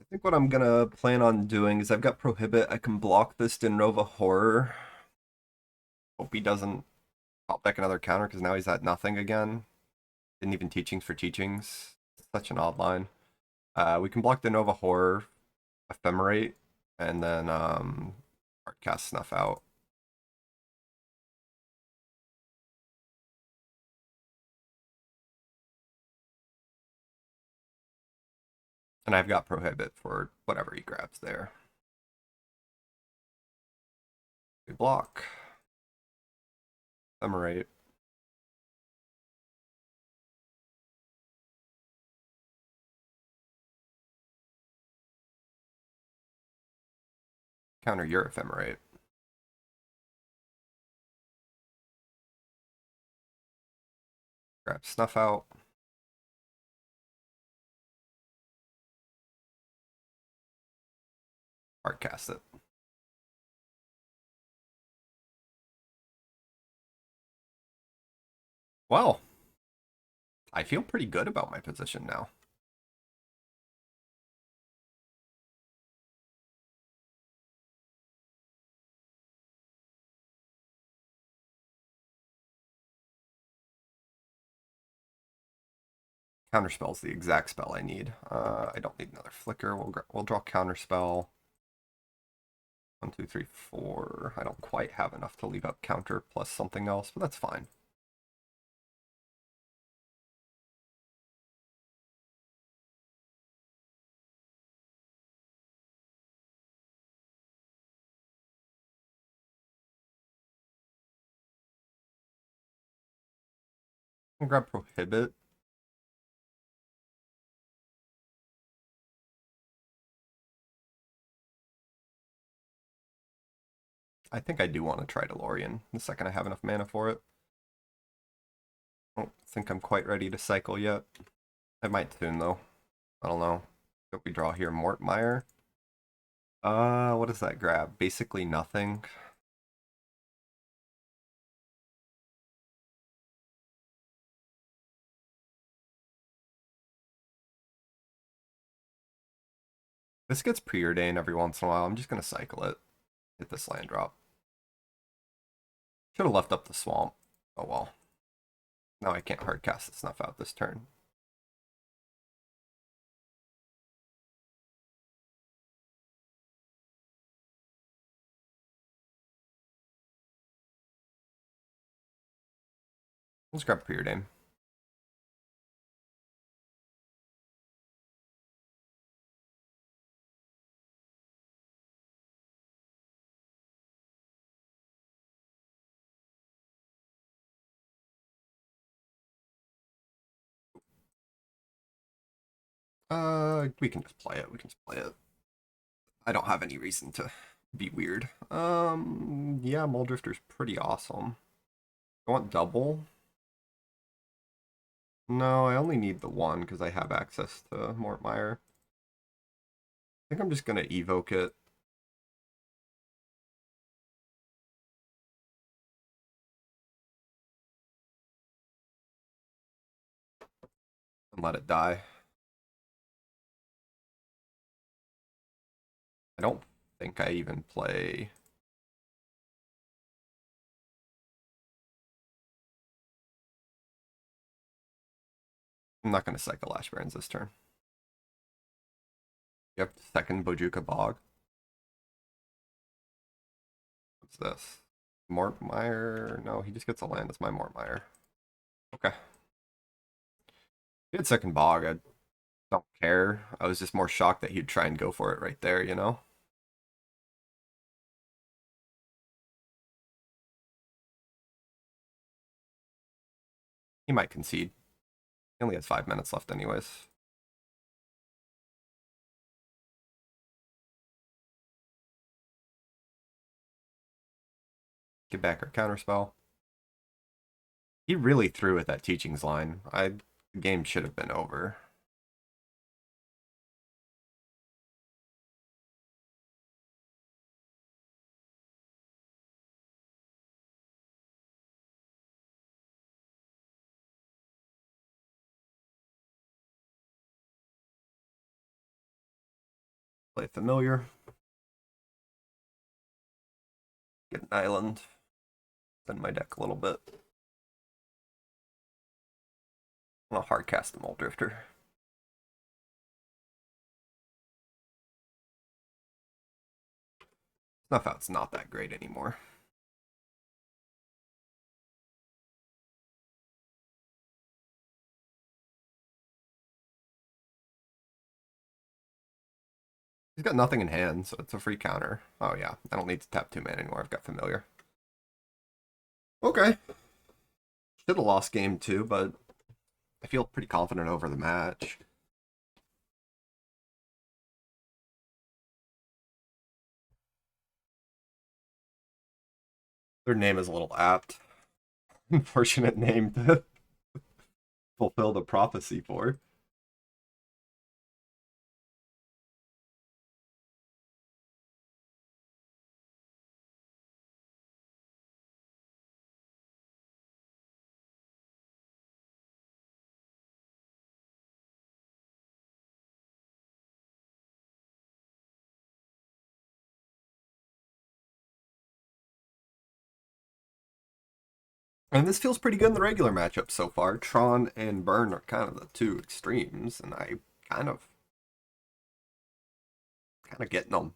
I think what I'm gonna plan on doing is I've got Prohibit. I can block this Denrova Horror. Hope he doesn't pop back another counter because now he's at nothing again. Didn't even teachings for teachings. Such an odd line. We can block Denrova Horror, Ephemerate, and then cast Snuff out. And I've got Prohibit for whatever he grabs there. We block. Ephemerate. Counter your Ephemerate. Grab Snuff out. Cast it. Well, I feel pretty good about my position now. Counterspell's the exact spell I need. I don't need another flicker. We'll draw counterspell. 1, 2, 3, 4. I don't quite have enough to leave up counter plus something else, but that's fine. I'll grab Prohibit. I think I do want to try DeLorean the second I have enough mana for it. I don't think I'm quite ready to cycle yet. I might soon though. I don't know. What we draw here? Mortmire. What does that grab? Basically nothing. This gets preordained every once in a while. I'm just going to cycle it. Hit this land drop. Should have left up the swamp. Oh well. Now I can't hard cast the Snuff Out this turn. Let's grab preordain. We can just play it. We can just play it. I don't have any reason to be weird. Yeah, Muldrifter's pretty awesome. I want double. No, I only need the one because I have access to Mortmire. I think I'm just gonna evoke it. And let it die. I don't think I even play. I'm not gonna cycle Ash Barrens this turn. Yep, second Bojuka Bog. What's this? Mortmire? No, he just gets a land. It's my Mortmire. Okay. He had second Bog. I don't care. I was just more shocked that he'd try and go for it right there, you know? He might concede. He only has 5 minutes left anyways. Get back our counterspell. He really threw at that teachings line. The game should have been over. Play familiar. Get an island. Thin my deck a little bit. I'll hard cast the Muldrifter. Snuff Out's not that great anymore. He's got nothing in hand, so it's a free counter. Oh yeah, I don't need to tap 2 mana anymore. I've got familiar. Okay. Should have lost game 2, but I feel pretty confident over the match. Their name is a little apt. Unfortunate name to fulfill the prophecy for. And this feels pretty good in the regular matchup so far. Tron and Burn are kind of the two extremes, and I kind of getting them.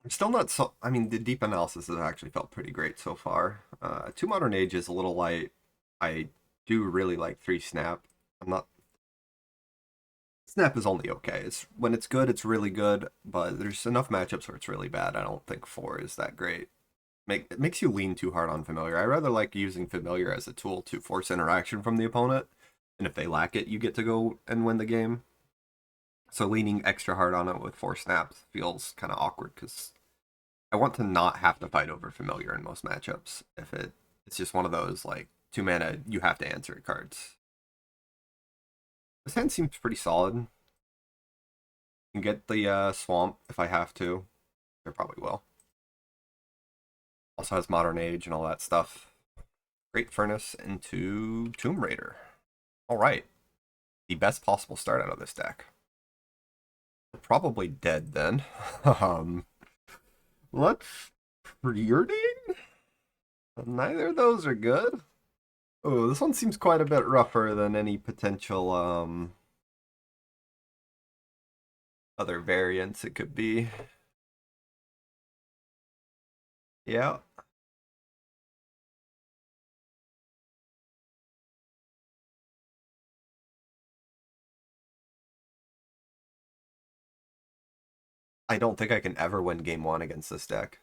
I'm still not so. I mean, the deep analysis has actually felt pretty great so far. 2 Modern Age is a little light. I do really like 3 Snap. I'm not. Snap is only okay. It's when it's good, it's really good. But there's enough matchups where it's really bad. I don't think 4 is that great. It makes you lean too hard on familiar. I rather like using familiar as a tool to force interaction from the opponent, and if they lack it, you get to go and win the game. So leaning extra hard on it with 4 snaps feels kind of awkward because I want to not have to fight over familiar in most matchups. If it's just one of those like 2 mana you have to answer it cards. This hand seems pretty solid. Can get the swamp if I have to. I probably will. Also has Modern Age and all that stuff. Great Furnace into Tomb Raider. All right, the best possible start out of this deck. Probably dead then. um, let's Preordain? Neither of those are good. Oh, this one seems quite a bit rougher than any potential other variants it could be. Yeah. I don't think I can ever win game 1 against this deck.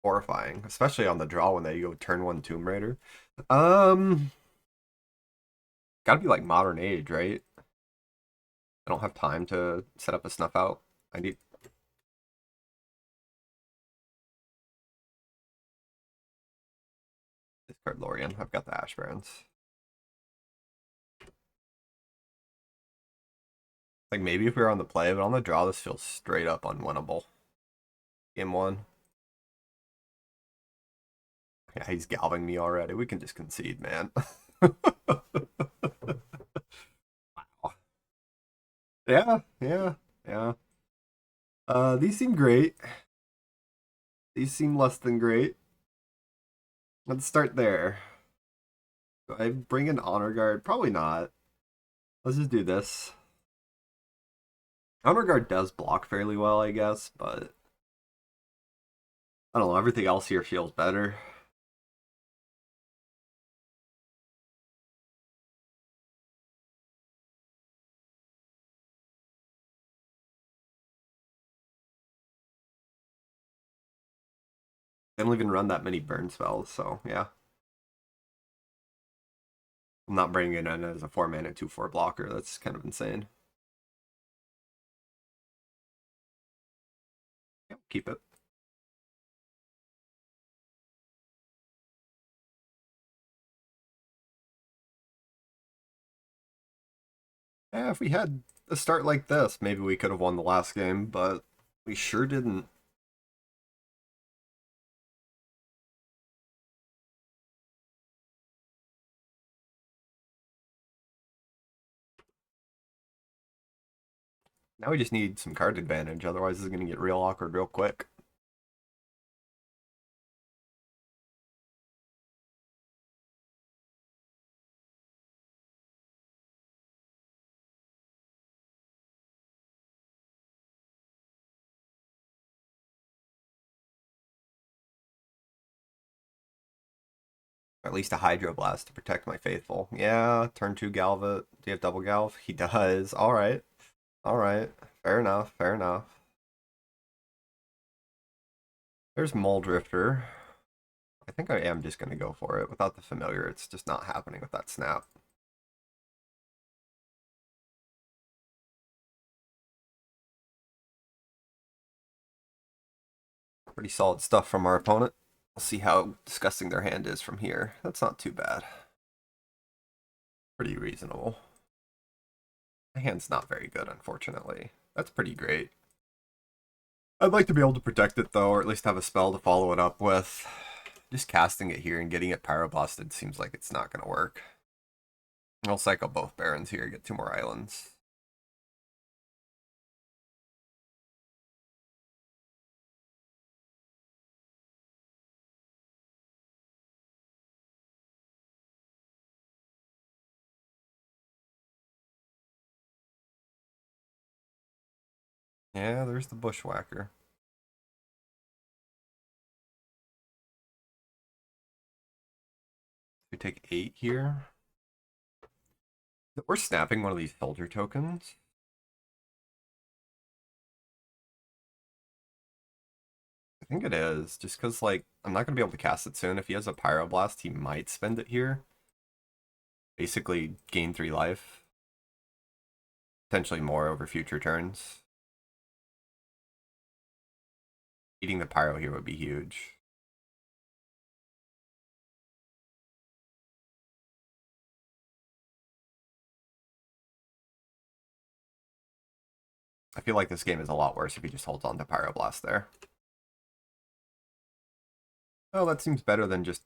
Horrifying, especially on the draw when they go turn 1 Tomb Raider. Um, Gotta be like Modern Age, right? I don't have time to set up a snuff out. I need discard Lorien. I've got the Ash Barrens. Like maybe if we were on the play, but on the draw, this feels straight up unwinnable. Game 1. Yeah, he's galving me already. We can just concede, man. Yeah, yeah, yeah. These seem great. These seem less than great. Let's start there. Do I bring an Honor Guard? Probably not. Let's just do this. Honor Guard does block fairly well, I guess, but I don't know. Everything else here feels better. They don't even run that many burn spells, so yeah. I'm not bringing it in as a 4 mana 2/4 blocker. That's kind of insane. Yep, keep it. Yeah, if we had a start like this, maybe we could have won the last game, but we sure didn't. Now we just need some card advantage, otherwise this is going to get real awkward real quick. Or at least a Hydroblast to protect my faithful. Yeah, turn 2 Galva. Do you have double Galv? He does. Alright. Alright. Fair enough. Fair enough. There's Mole Drifter. I think I am just going to go for it. Without the familiar, it's just not happening with that snap. Pretty solid stuff from our opponent. We'll see how disgusting their hand is from here. That's not too bad. Pretty reasonable. My hand's not very good, unfortunately. That's pretty great. I'd like to be able to protect it, though, or at least have a spell to follow it up with. Just casting it here and getting it pyroblasted seems like it's not going to work. I'll cycle both Barons here, get 2 more islands. Yeah, there's the Bushwhacker. We take 8 here. We're snapping one of these soldier tokens. I think it is, just because, like, I'm not going to be able to cast it soon. If he has a Pyroblast, he might spend it here. Basically, gain 3 life. Potentially more over future turns. Eating the Pyro here would be huge. I feel like this game is a lot worse if he just holds on to Pyroblast there. Oh, that seems better than just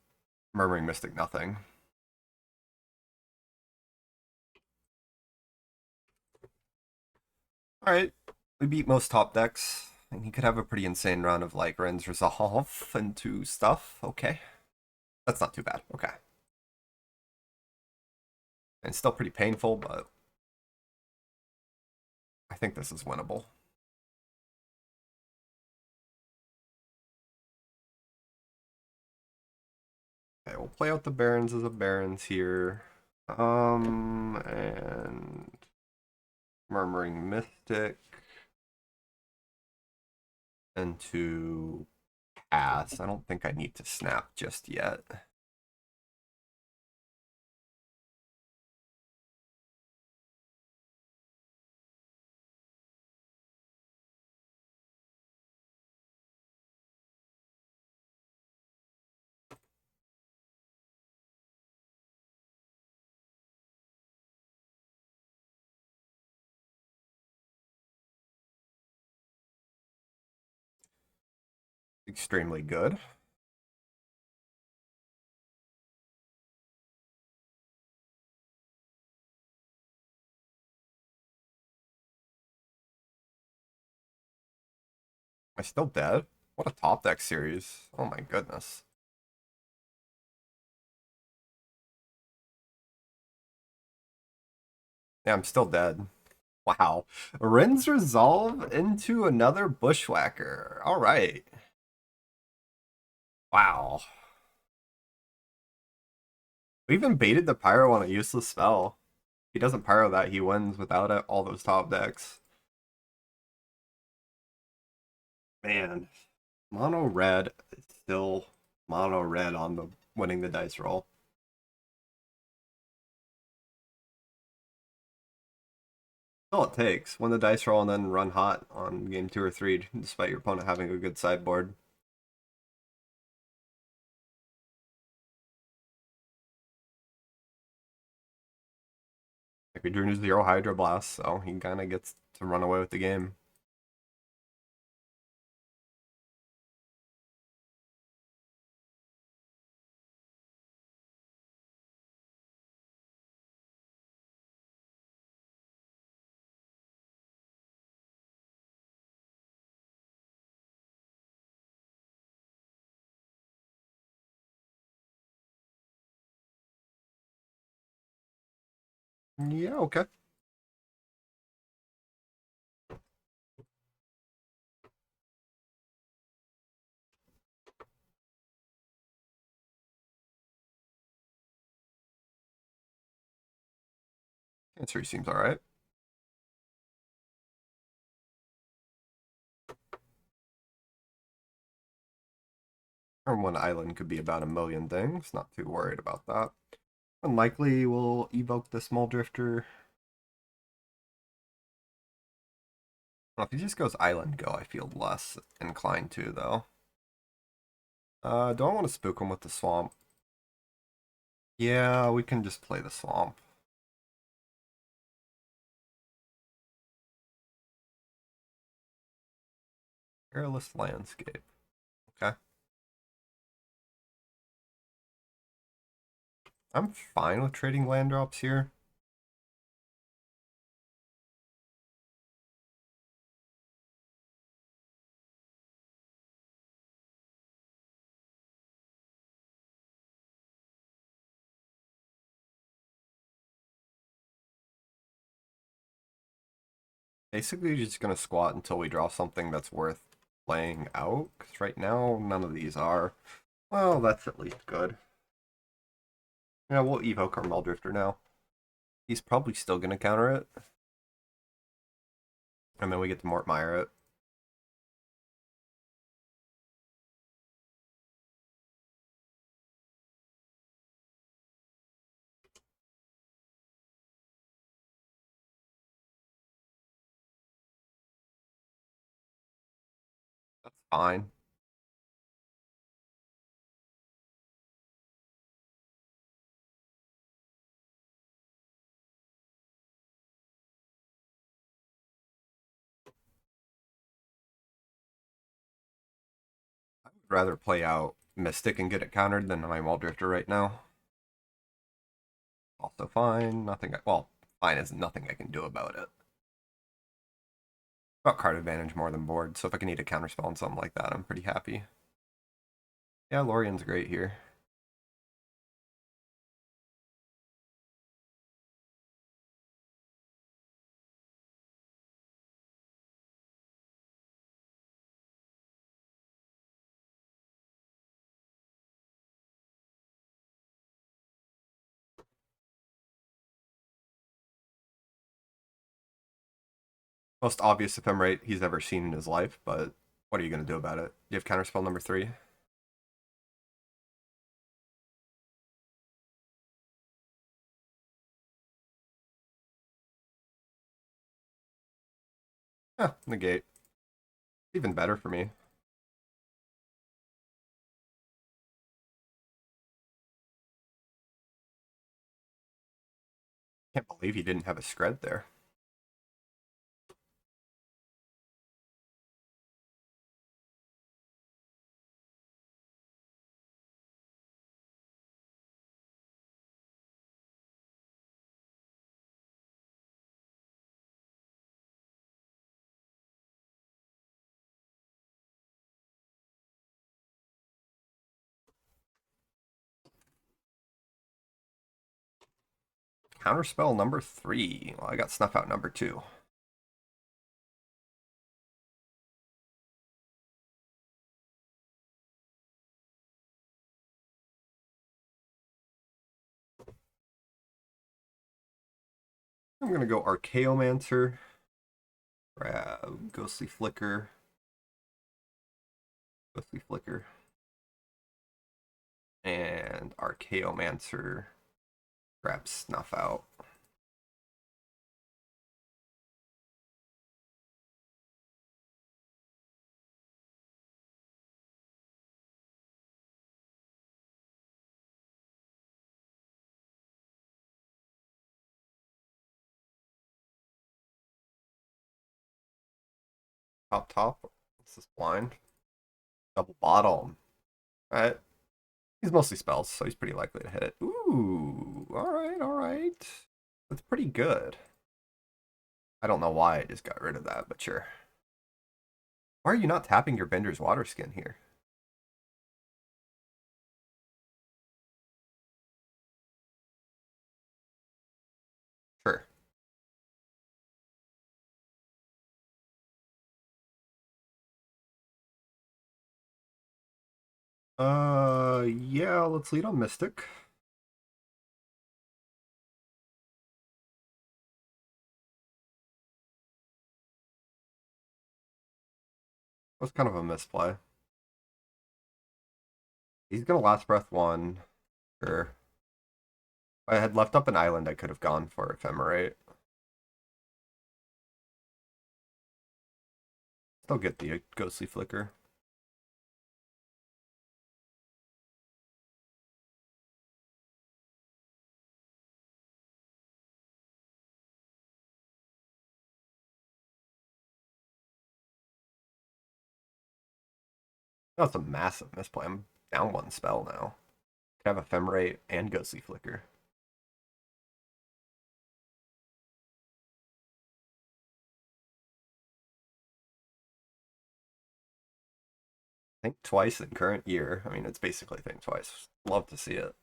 Murmuring Mystic nothing. Alright, we beat most top decks. And he could have a pretty insane run of like Ren's Resolve into stuff. Okay. That's not too bad. Okay. And still pretty painful, but I think this is winnable. Okay, we'll play out the Barons as a Barons here. And Murmuring Mystic. And to pass. I don't think I need to snap just yet. Extremely good. Am I still dead? What a top deck series. Oh my goodness. Yeah, I'm still dead. Wow. Rin's Resolve into another Bushwhacker. All right. Wow. We even baited the Pyro on a useless spell. If he doesn't Pyro that, he wins without it, all those top decks. Man. Mono red is still mono red on the winning the dice roll. All it takes. Win the dice roll and then run hot on game 2 or 3, despite your opponent having a good sideboard. Like, we drew 0 Hydro Blast, so he kind of gets to run away with the game. Yeah, okay. Answer seems alright. Or one island could be about a million things. Not too worried about that. Unlikely we'll evoke the small drifter. Well, if he just goes island go, I feel less inclined to, though. Do I want to spook him with the swamp? Yeah, we can just play the swamp. Airless landscape. Okay. I'm fine with trading land drops here. Basically, just gonna squat until we draw something that's worth playing out. Because right now, none of these are. Well, that's at least good. Yeah, we'll evoke our Muldrifter now. He's probably still gonna counter it. And then we get to Mortmire it. fine. I would rather play out Mystic and get it countered than my Wall Drifter right now. Also fine. Nothing. Well, fine is nothing I can do about it. About card advantage more than board, so if I can eat a counterspell on something like that, I'm pretty happy. Yeah, Lorien's great here. Most obvious ephemerate he's ever seen in his life, but what are you going to do about it? You have counterspell number 3? Huh, negate. Even better for me. Can't believe he didn't have a Scred there. Counterspell number 3. Well, I got snuff out number 2. I'm going to go Archaeomancer. Grab Ghostly Flicker. Ghostly Flicker. And Archaeomancer. Grab Snuff out. Top. This is blind. Double bottom. Alright. He's mostly spells, so he's pretty likely to hit it. Ooh, alright, alright. That's pretty good. I don't know why I just got rid of that, but sure. Why are you not tapping your Bender's Water Skin here? Sure. Yeah, let's lead on Mystic. That was kind of a misplay. He's gonna Last Breath 1. Sure. If I had left up an island, I could have gone for Ephemerate. Still get the Ghostly Flicker. That's a massive misplay. I'm down 1 spell now. Could have Ephemerate and Ghostly Flicker. Think twice in current year. I mean, it's basically think twice. Love to see it.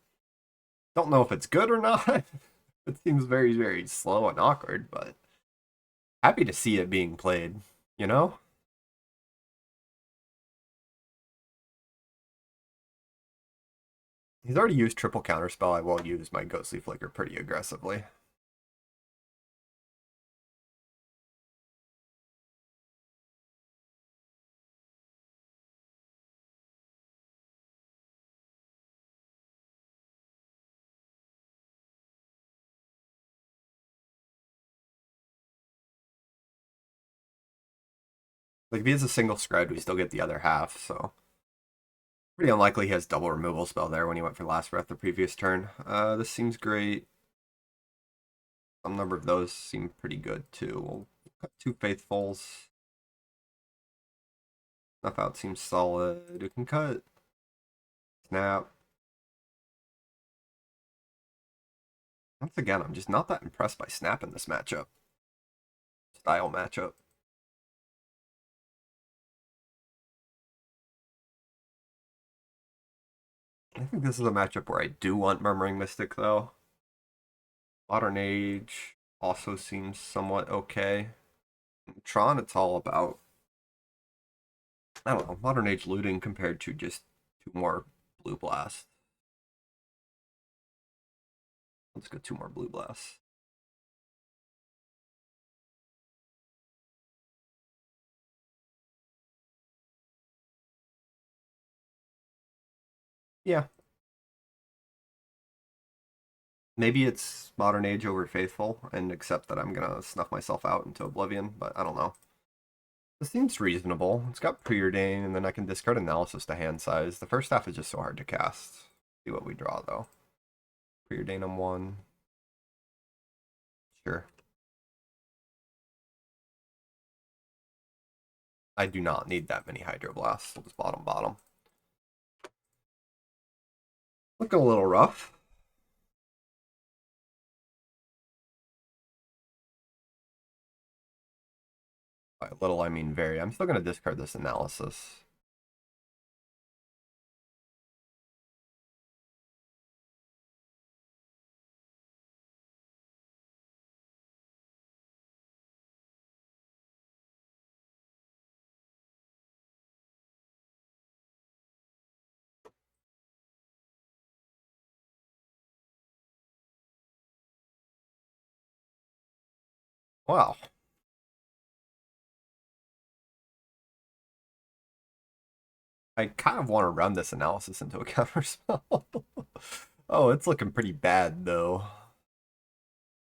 Don't know if it's good or not. It seems very, very slow and awkward, but happy to see it being played, you know? He's already used triple counterspell. I will use my Ghostly Flicker pretty aggressively. Like if he has a single scred, we still get the other half, so pretty unlikely he has double removal spell there when he went for last breath the previous turn. This seems great. Some number of those seem pretty good too. We'll cut 2 faithfuls. Snuff out seems solid. We can cut snap. Once again, I'm just not that impressed by snap in this matchup. Style matchup. I think this is a matchup where I do want Murmuring Mystic though. Modern Age also seems somewhat okay. Tron, it's all about, I don't know, Modern Age looting compared to just 2 more Blue Blasts. Let's go 2 more Blue Blasts. Yeah. Maybe it's Modern Age over Faithful and accept that I'm gonna snuff myself out into Oblivion, but I don't know. This seems reasonable. It's got Preordain, and then I can discard Analysis to hand size. The first half is just so hard to cast. See what we draw, though. Preordain on 1. Sure. I do not need that many Hydroblasts. We'll just bottom. Looking a little rough. By little, I mean very. I'm still going to discard this Analysis. Wow. I kind of want to run this Analysis into a counterspell. Oh, it's looking pretty bad, though.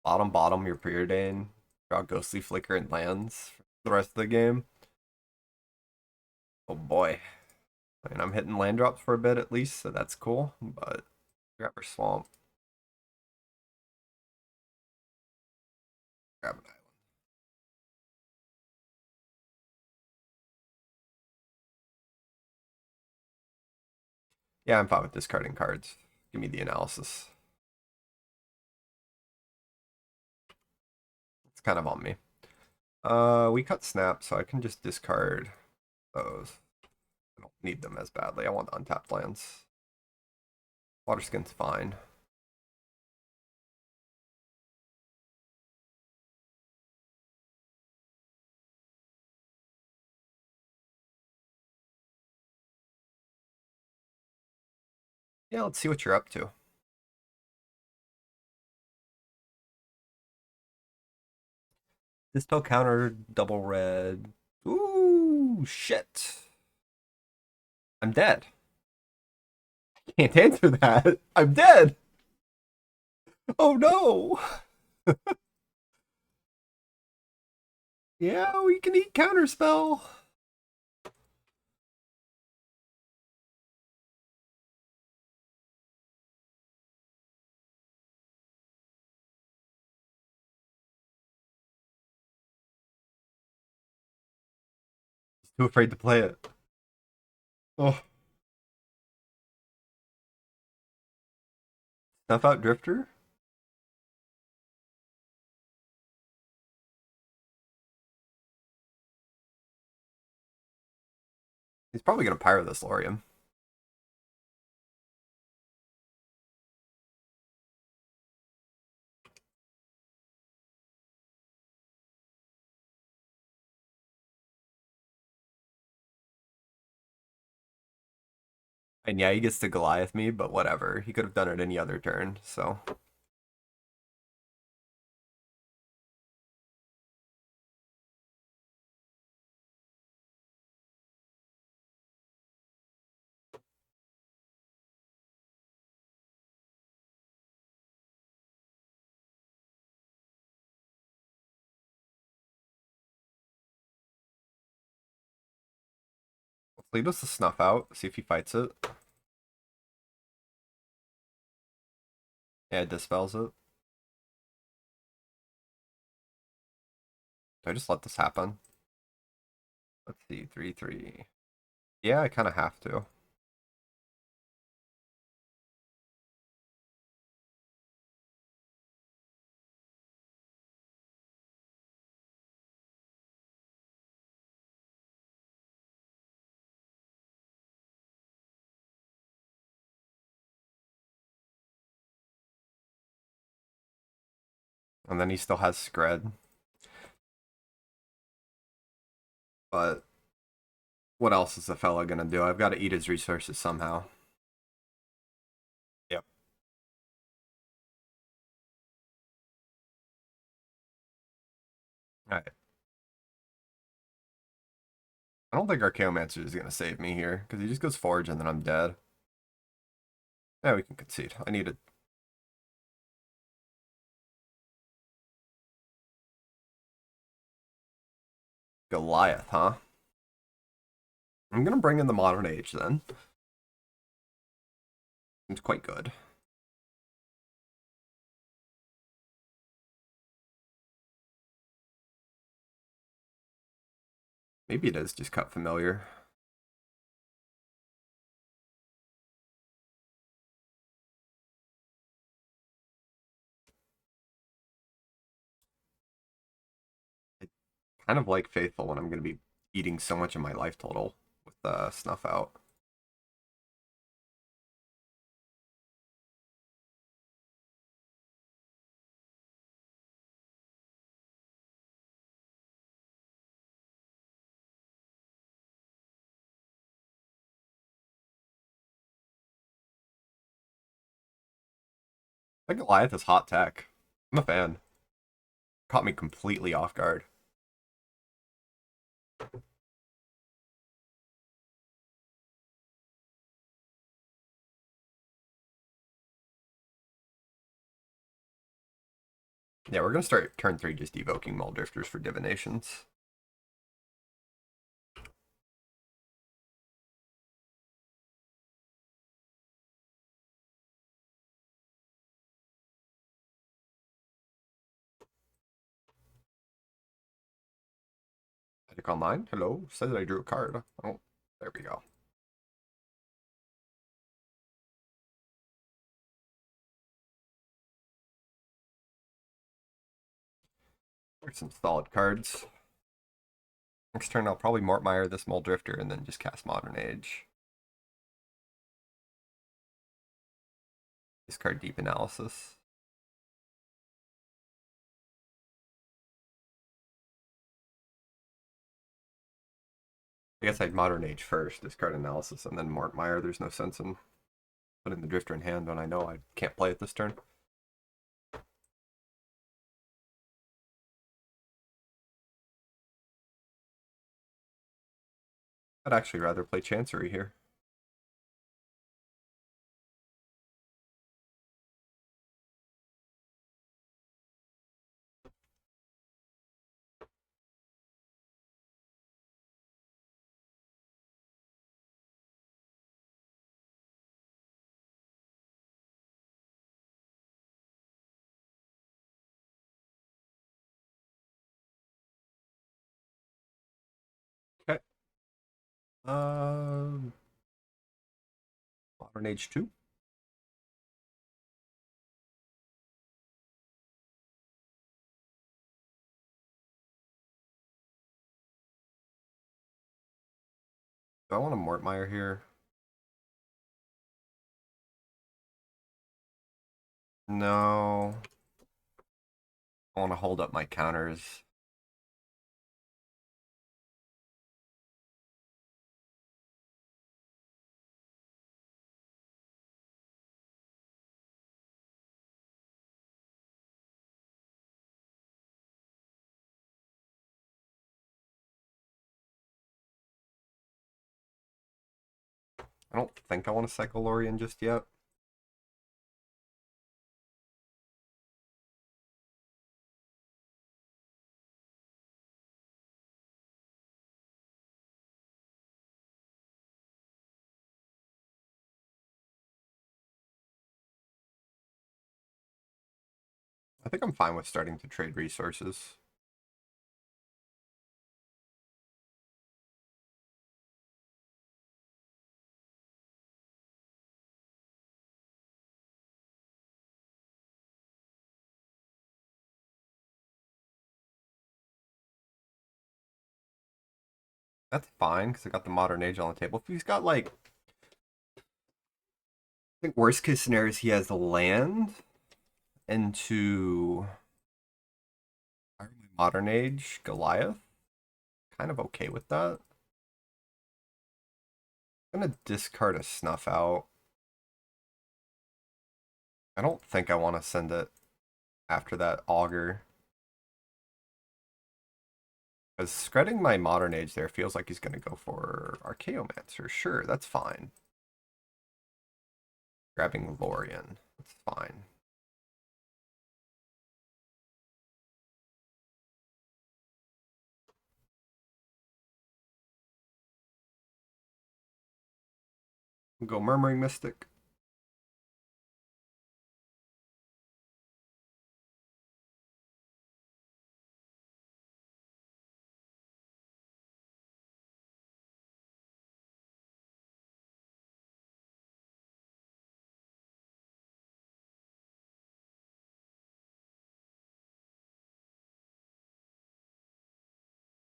Bottom, your Preordain. Draw Ghostly Flicker and lands for the rest of the game. Oh boy. I mean, I'm hitting land drops for a bit at least, so that's cool. But grab our swamp. Grab an island. Yeah, I'm fine with discarding cards. Give me the Analysis. It's kind of on me. We cut snap, so I can just discard those. I don't need them as badly. I want the untapped lands. Water Skin's fine. Yeah, let's see what you're up to. Dispel counter, double red. Ooh, shit. I'm dead. Can't answer that. I'm dead. Oh no. Yeah, we can eat counterspell. Too afraid to play it. Oh. Snuff out Drifter? He's probably gonna pyro this Lorium. And yeah, he gets to Goliath me, but whatever. He could have done it any other turn, so. Let's lead us to Snuff Out, see if he fights it. Yeah, it dispels it. Do I just let this happen? Let's see, 3/3. Yeah, I kind of have to. And then he still has Scred. But what else is the fella gonna do? I've got to eat his resources somehow. Yep. Alright. I don't think Archaeomancer is gonna save me here, because he just goes Forge and then I'm dead. Yeah, we can concede. I need a Goliath, huh? I'm gonna bring in the Modern Age then. It's quite good. Maybe it is just cut familiar. I kind of like Faithful when I'm gonna be eating so much of my life total with Snuff Out. I think Goliath is hot tech. I'm a fan. Caught me completely off guard. Yeah, we're gonna start turn 3 just evoking Mull Drifters for divinations. Magic Online? Hello? Said that I drew a card. Oh, there we go. There's some solid cards. Next turn I'll probably Mortmire this Mull Drifter and then just cast Modern Age. Discard Deep Analysis. I guess I'd Modern Age first, discard Analysis, and then Mortmire. There's no sense in putting the Drifter in hand when I know I can't play it this turn. I'd actually rather play Chancery here. Okay. Modern Age 2. Do I want a Mortmire here? No. I want to hold up my counters. I don't think I want to cycle Lorien just yet. I think I'm fine with starting to trade resources. That's fine, because I got the modern age on the table. If he's got, like, I think worst case scenario is he has the land into modern age Goliath. Kind of okay with that. I'm gonna discard a snuff out. I don't think I want to send it after that augur. Because spreading my modern age there feels like he's gonna go for Archaeomancer. Sure, that's fine. Grabbing Lorien. That's fine. We'll go Murmuring Mystic.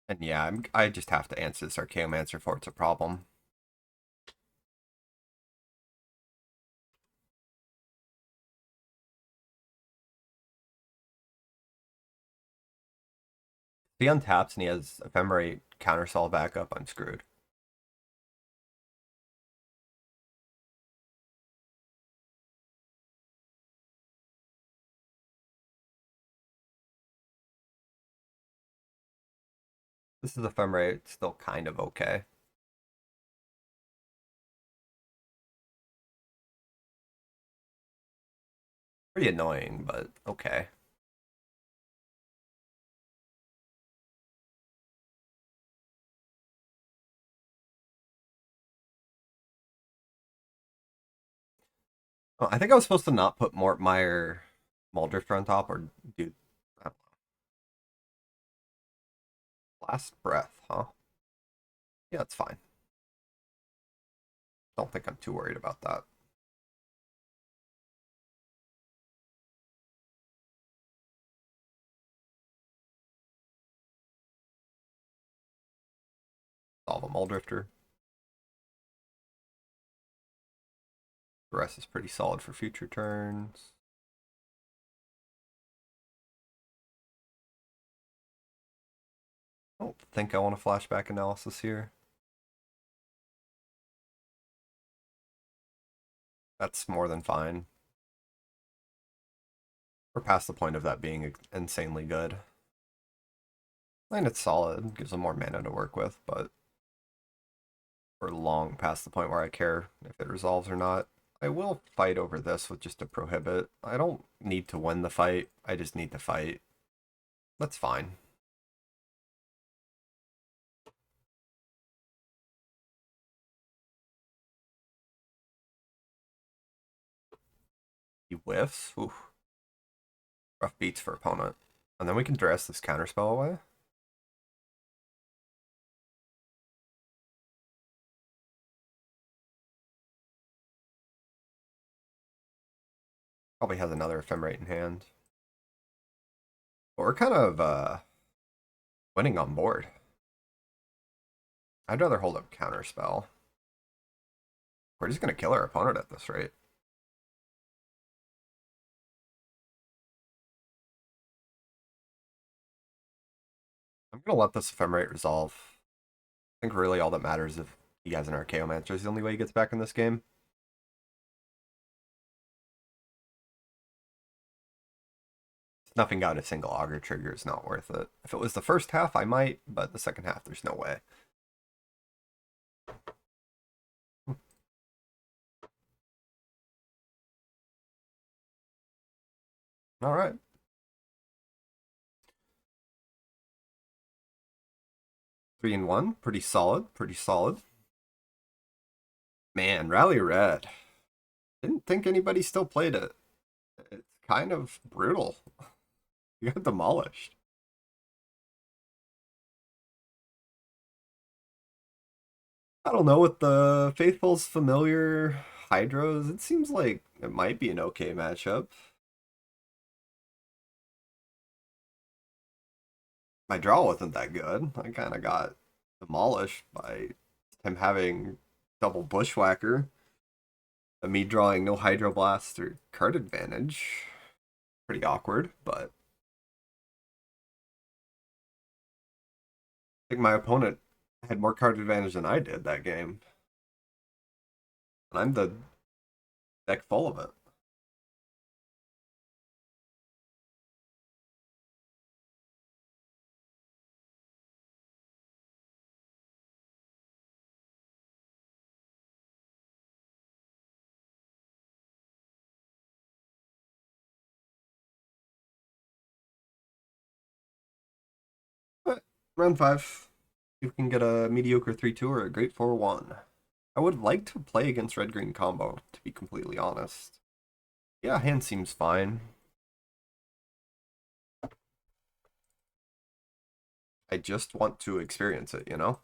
And yeah, I just have to answer this Archaeomancer before it's a problem. If he untaps and he has Ephemerate Counterspell backup, I'm screwed. This is Ephemerate, still kind of okay. Pretty annoying, but okay. Oh, I think I was supposed to not put Mortmire Muldrifter on top, or do I don't know. Last Breath, huh? Yeah, that's fine. Don't think I'm too worried about that. Solve a Muldrifter. The rest is pretty solid for future turns. I don't think I want a flashback analysis here. That's more than fine. We're past the point of that being insanely good. And it's solid, gives them more mana to work with, but we're long past the point where I care if it resolves or not. I will fight over this with just a prohibit. I don't need to win the fight, I just need to fight. That's fine. He whiffs? Oof. Rough beats for opponent. And then we can dress this counterspell away. Probably has another ephemerate in hand. But we're kind of winning on board. I'd rather hold up counterspell. We're just gonna kill our opponent at this rate. I'm gonna let this ephemerate resolve. I think really all that matters if he has an Archaeomancer is the only way he gets back in this game. Snuffing out a single augur trigger is not worth it. If it was the first half, I might, but the second half, there's no way. All right. Three and one, pretty solid, pretty solid. Man, Rally Red. Didn't think anybody still played it. It's kind of brutal. You got demolished. I don't know, with the Faithful's familiar Hydros, it seems like it might be an okay matchup. My draw wasn't that good. I kind of got demolished by him having double Bushwhacker and me drawing no Hydroblast or card advantage. Pretty awkward, but I think my opponent had more card advantage than I did that game. And I'm the deck full of it. But round five, you can get a mediocre 3-2 or a great 4-1. I would like to play against red green combo, to be completely honest. Yeah, hand seems fine. I just want to experience it, you know?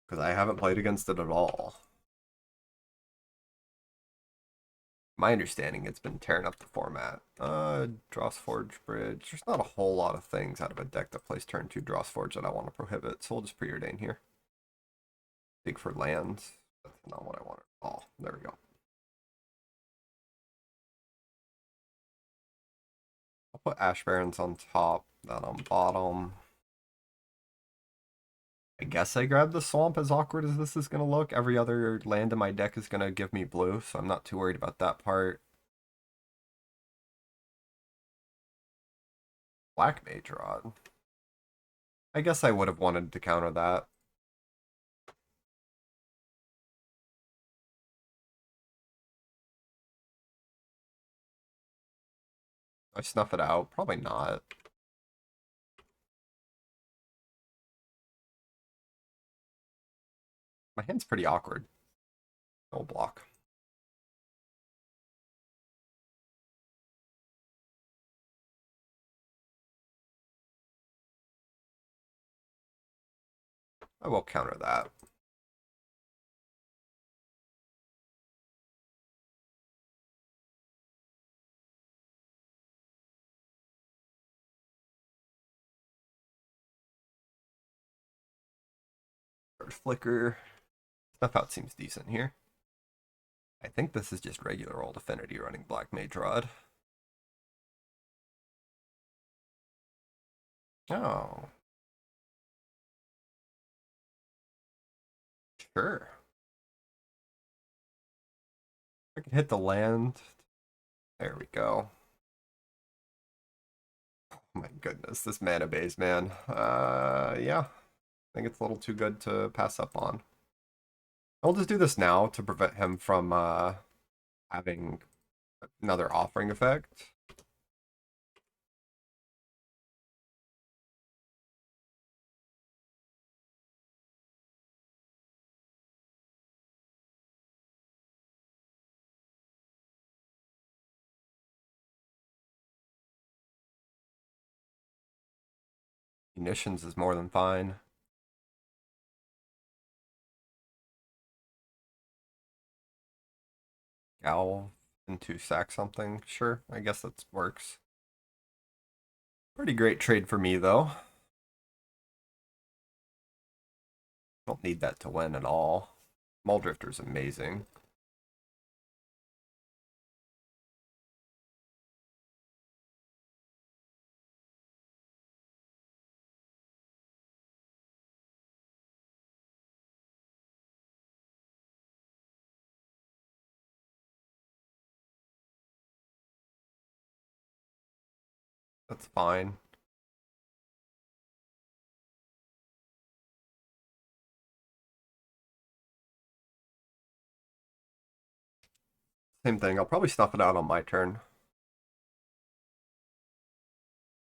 Because I haven't played against it at all. My understanding, it's been tearing up the format. Dross Forge Bridge. There's not a whole lot of things out of a deck that plays turn 2 Dross Forge that I want to prohibit, so we'll just preordain here. Dig for lands. That's not what I want at all. There we go. I'll put Ash Barrens on top, that on bottom. I guess I grab the swamp, as awkward as this is going to look. Every other land in my deck is going to give me blue, so I'm not too worried about that part. Black Mage Rod. I guess I would have wanted to counter that. I snuff it out? Probably not. My hand's pretty awkward. No block. I will counter that. First flicker. Snuff out seems decent here. I think this is just regular old Affinity running Black Mage Rod. Oh. Sure. I can hit the land. There we go. Oh my goodness, this mana base, man. Yeah. I think it's a little too good to pass up on. I'll just do this now to prevent him from having another offering effect. Munitions is more than fine. Gal into sack something. Sure, I guess that works. Pretty great trade for me, though. Don't need that to win at all. Muldrifter's amazing. That's fine. Same thing. I'll probably stuff it out on my turn.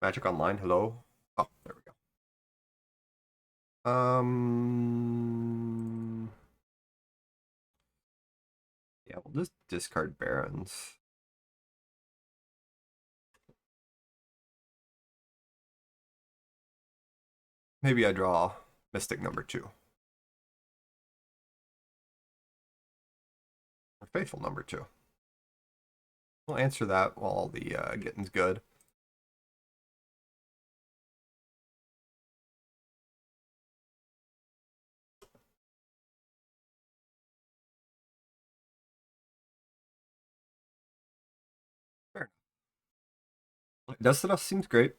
Magic Online, hello? Oh, there we go. Yeah, we'll just discard Barons. Maybe I draw Mystic number 2. Or Faithful number 2. We'll answer that while the getting's good. Sure. Dusted Us seems great.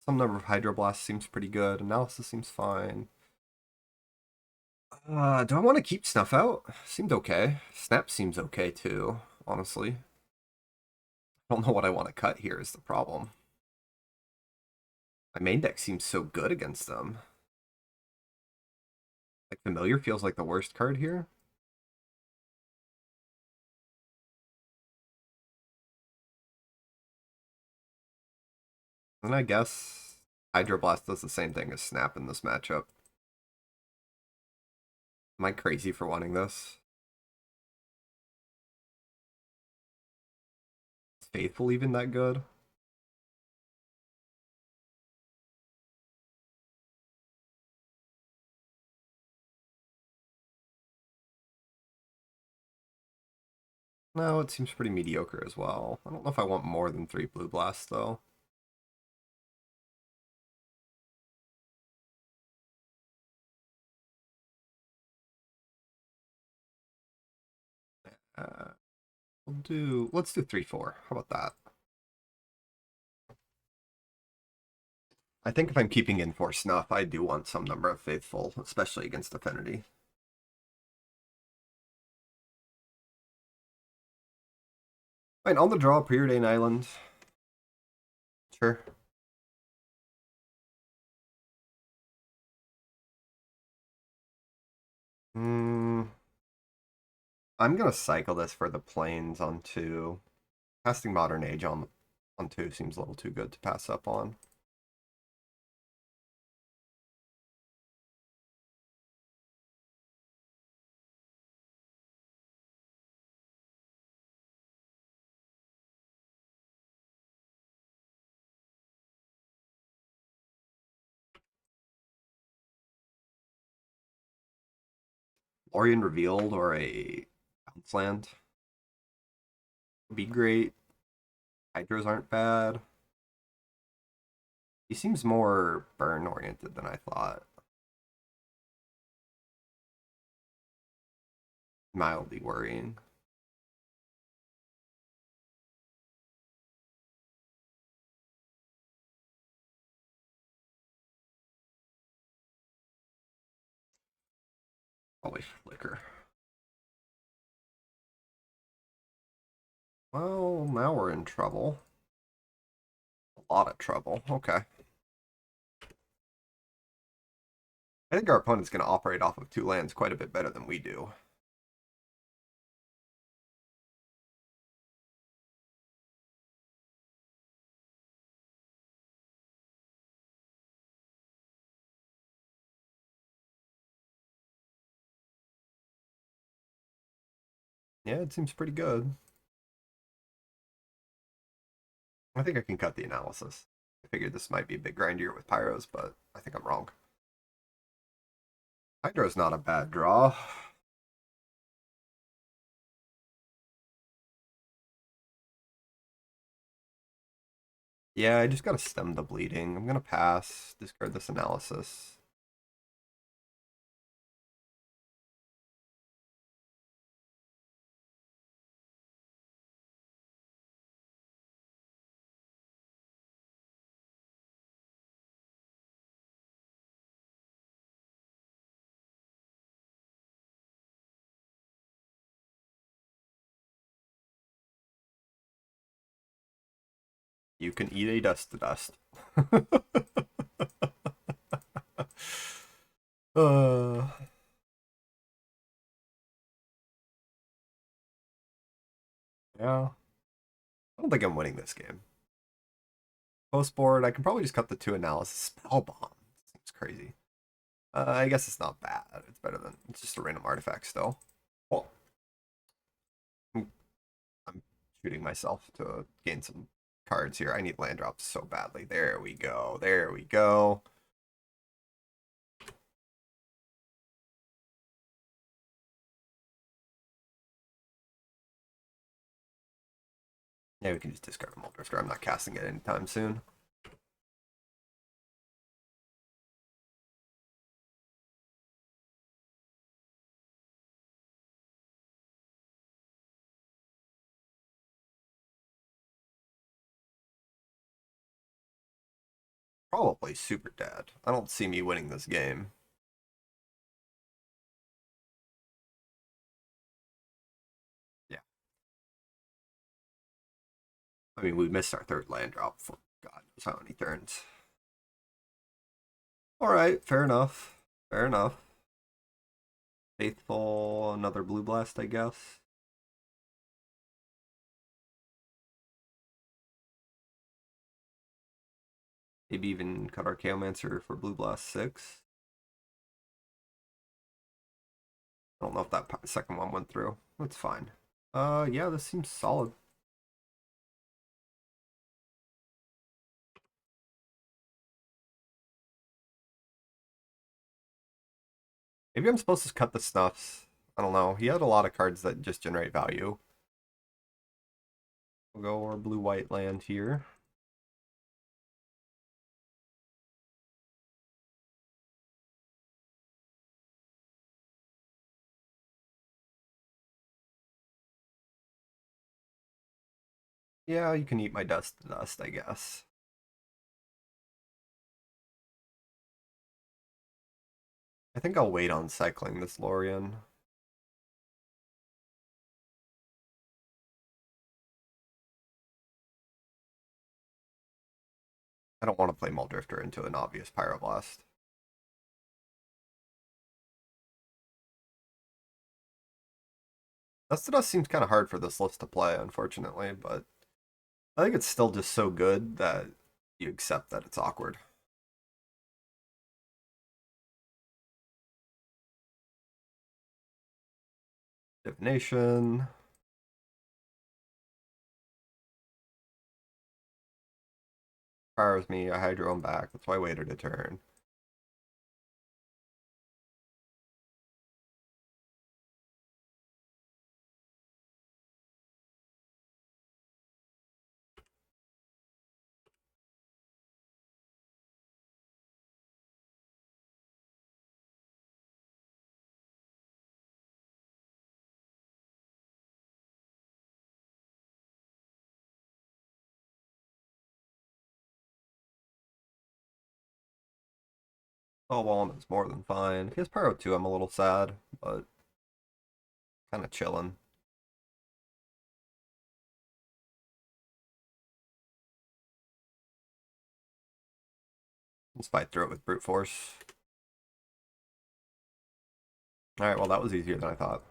Some number of Hydroblast seems pretty good. Analysis seems fine. Do I want to keep Snuff out? Seemed okay. Snap seems okay too, honestly. I don't know what I want to cut here is the problem. My main deck seems so good against them. Like, Familiar feels like the worst card here. And I guess Hydroblast does the same thing as Snap in this matchup. Am I crazy for wanting this? Is Faithful even that good? No, it seems pretty mediocre as well. I don't know if I want more than 3 Blue Blasts, though. Let's do 3/4. How about that? I think if I'm keeping in for Snuff, I do want some number of Faithful, especially against Affinity. Fine, on the draw, Preordained Island. Sure. I'm gonna cycle this for the planes on 2. Casting Modern Age on 2 seems a little too good to pass up on. Lorien Revealed or a Bounce Land would be great. Hydros aren't bad. He seems more burn oriented than I thought. Mildly worrying. Probably Flicker. Well, now we're in trouble. A lot of trouble. Okay. I think our opponent's going to operate off of 2 lands quite a bit better than we do. Yeah, it seems pretty good. I think I can cut the analysis. I figured this might be a bit grindier with Pyros, but I think I'm wrong. Hydro's not a bad draw. Yeah, I just gotta stem the bleeding. I'm gonna pass, discard this analysis. You can eat a dust to dust. uh, yeah. I don't think I'm winning this game. Post board, I can probably just cut the 2 analysis. Spellbomb. Seems crazy. I guess it's not bad. It's better than it's just a random artifact still. Well, I'm shooting myself to gain some cards here. I need land drops so badly. There we go. There we go. Yeah, we can just discard a Muldrifter. I'm not casting it anytime soon. Probably super dead. I don't see me winning this game. Yeah. I mean, we missed our third land drop for God knows how many turns. Alright, fair enough. Fair enough. Faithful, another blue blast, I guess. Maybe even cut our Chaomancer for blue blast 6. I don't know if that second one went through. That's fine. Yeah, this seems solid. Maybe I'm supposed to cut the snuffs. I don't know. He had a lot of cards that just generate value. We'll go our blue-white land here. Yeah, you can eat my dust to dust, I guess. I think I'll wait on cycling this Lorien. I don't want to play Muldrifter into an obvious Pyroblast. Dust to Dust seems kind of hard for this list to play, unfortunately, but I think it's still just so good that you accept that it's awkward. Divination. Powers me, I hydro him back. That's why I waited a turn. Oh, well, it's more than fine. If he has Pyro 2, I'm a little sad, but kind of chilling. Let's fight through it with Brute Force. Alright, well, that was easier than I thought.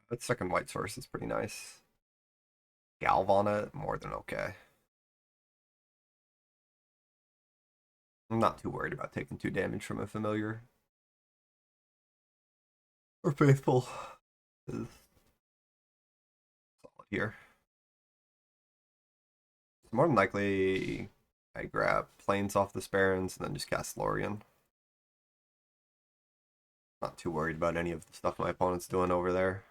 That second white source is pretty nice. Galv on it, more than okay. I'm not too worried about taking 2 damage from a familiar. Or Faithful is solid here. More than likely, I grab Plains off the Sparrons and then just cast Lorien. Not too worried about any of the stuff my opponent's doing over there.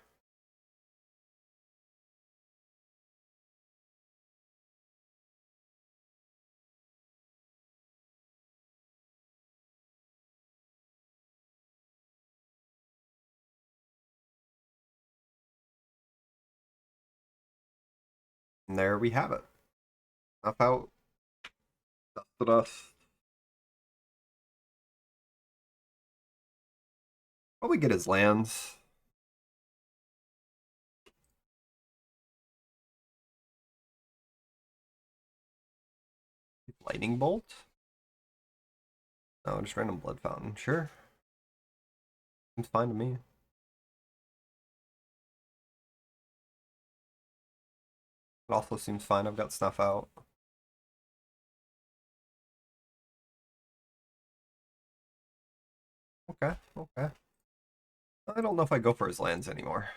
And there we have it. Enough out. Dust to dust. Probably get his lands. Lightning Bolt? No, just random Blood Fountain. Sure. Seems fine to me. It also seems fine. I've got Snuff out. Okay, okay. I don't know if I go for his lands anymore.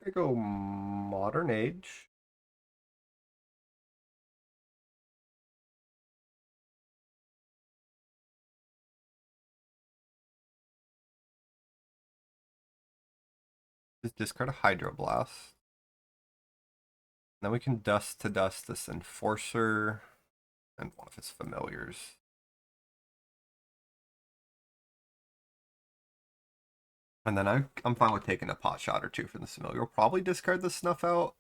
I go modern age. Just discard a Hydroblast. Then we can dust to dust this Enforcer and one of his familiars. And then I'm fine with taking a pot shot or two for the familiar. We'll probably discard the Snuff out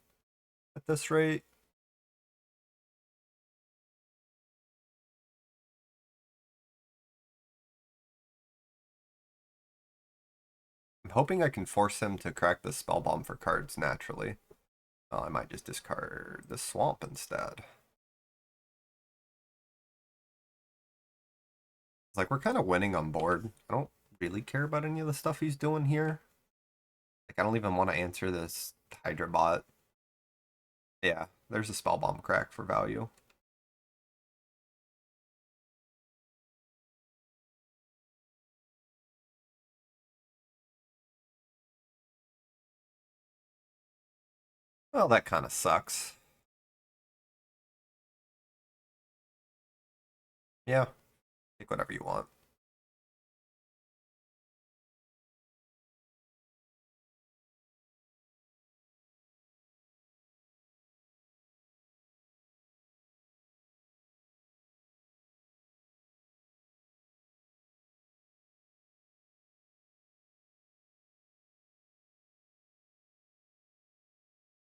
at this rate. I'm hoping I can force him to crack the Spell Bomb for cards naturally. I might just discard the Swamp instead. It's like we're kind of winning on board. I don't really care about any of the stuff he's doing here. Like I don't even want to answer this Hydra bot. Yeah, there's a Spell Bomb crack for value. Well, that kind of sucks. Yeah, take whatever you want.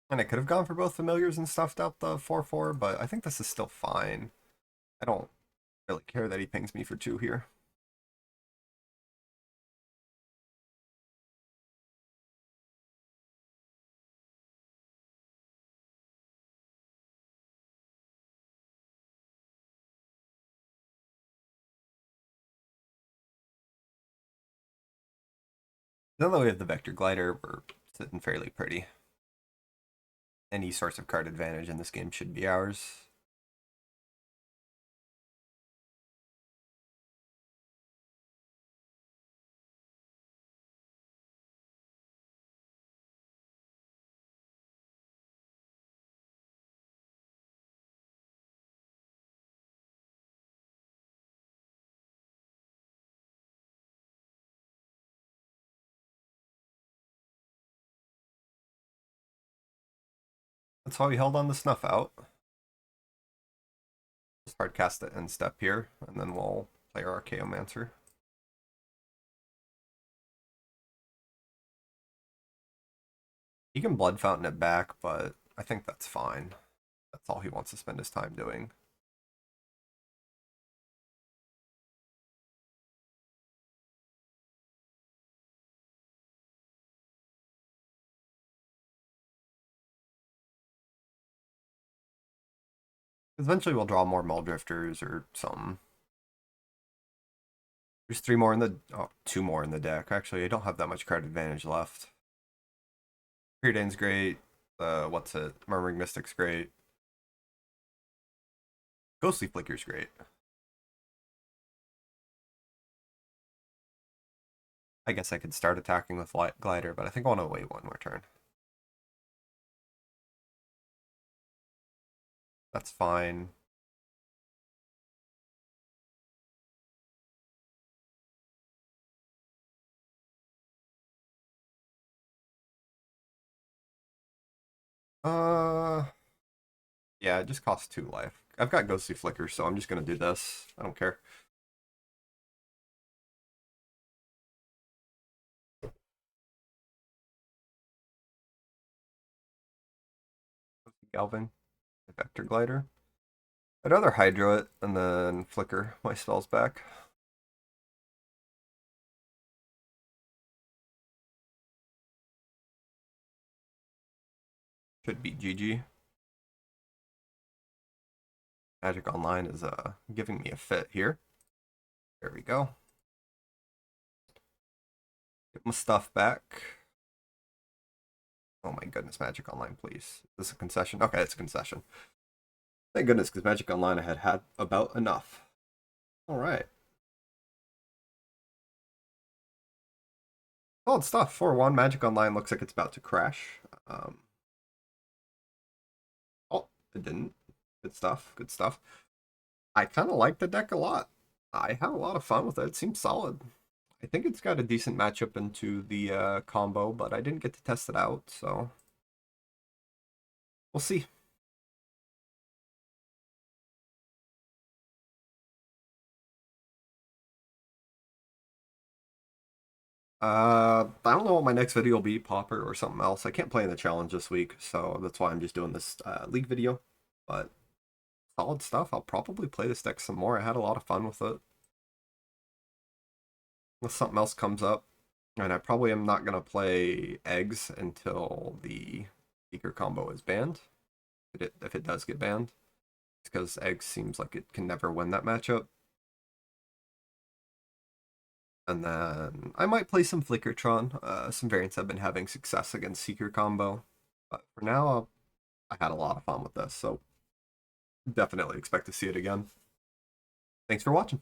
And I could have gone for both familiars and stuffed out the 4/4, but I think this is still fine. I don't really care that he pings me for 2 here. Now that we have the Vector Glider, we're sitting fairly pretty. Any source of card advantage in this game should be ours. That's why we held on the Snuff out. Just hard cast it in step here, and then we'll play our Archaeomancer. He can Blood Fountain it back, but I think that's fine. That's all he wants to spend his time doing. Eventually we'll draw more Muldrifters or something. There's 3 more in the... Oh, 2 more in the deck. Actually, I don't have that much card advantage left. Preordain's great. What's it? Murmuring Mystic's great. Ghostly Flicker's great. I guess I could start attacking with Light Glider, but I think I want to wait 1 more turn. That's fine. Uh, yeah, it just costs 2 life. I've got Ghostly Flicker, so I'm just gonna do this. I don't care. Galvin, Vector Glider. I'd rather Hydro it and then flicker my spells back. Should be GG. Magic Online is giving me a fit here. There we go. Get my stuff back. Oh my goodness, Magic Online, please. Is this a concession? Okay, it's a concession. Thank goodness, because Magic Online I had about enough. All right. Solid stuff. 4-1 Magic Online looks like it's about to crash. Oh, it didn't. Good stuff. Good stuff. I kind of like the deck a lot. I had a lot of fun with it. It seems solid. I think it's got a decent matchup into the combo, but I didn't get to test it out, so we'll see. I don't know what my next video will be, Pauper or something else. I can't play in the challenge this week, so that's why I'm just doing this league video. But solid stuff. I'll probably play this deck some more. I had a lot of fun with it. If something else comes up, and I probably am not gonna play eggs until the Seeker combo is banned. If it does get banned, because eggs seems like it can never win that matchup. And then I might play some Flickertron. Some variants have been having success against Seeker combo. But for now, I had a lot of fun with this, so definitely expect to see it again. Thanks for watching.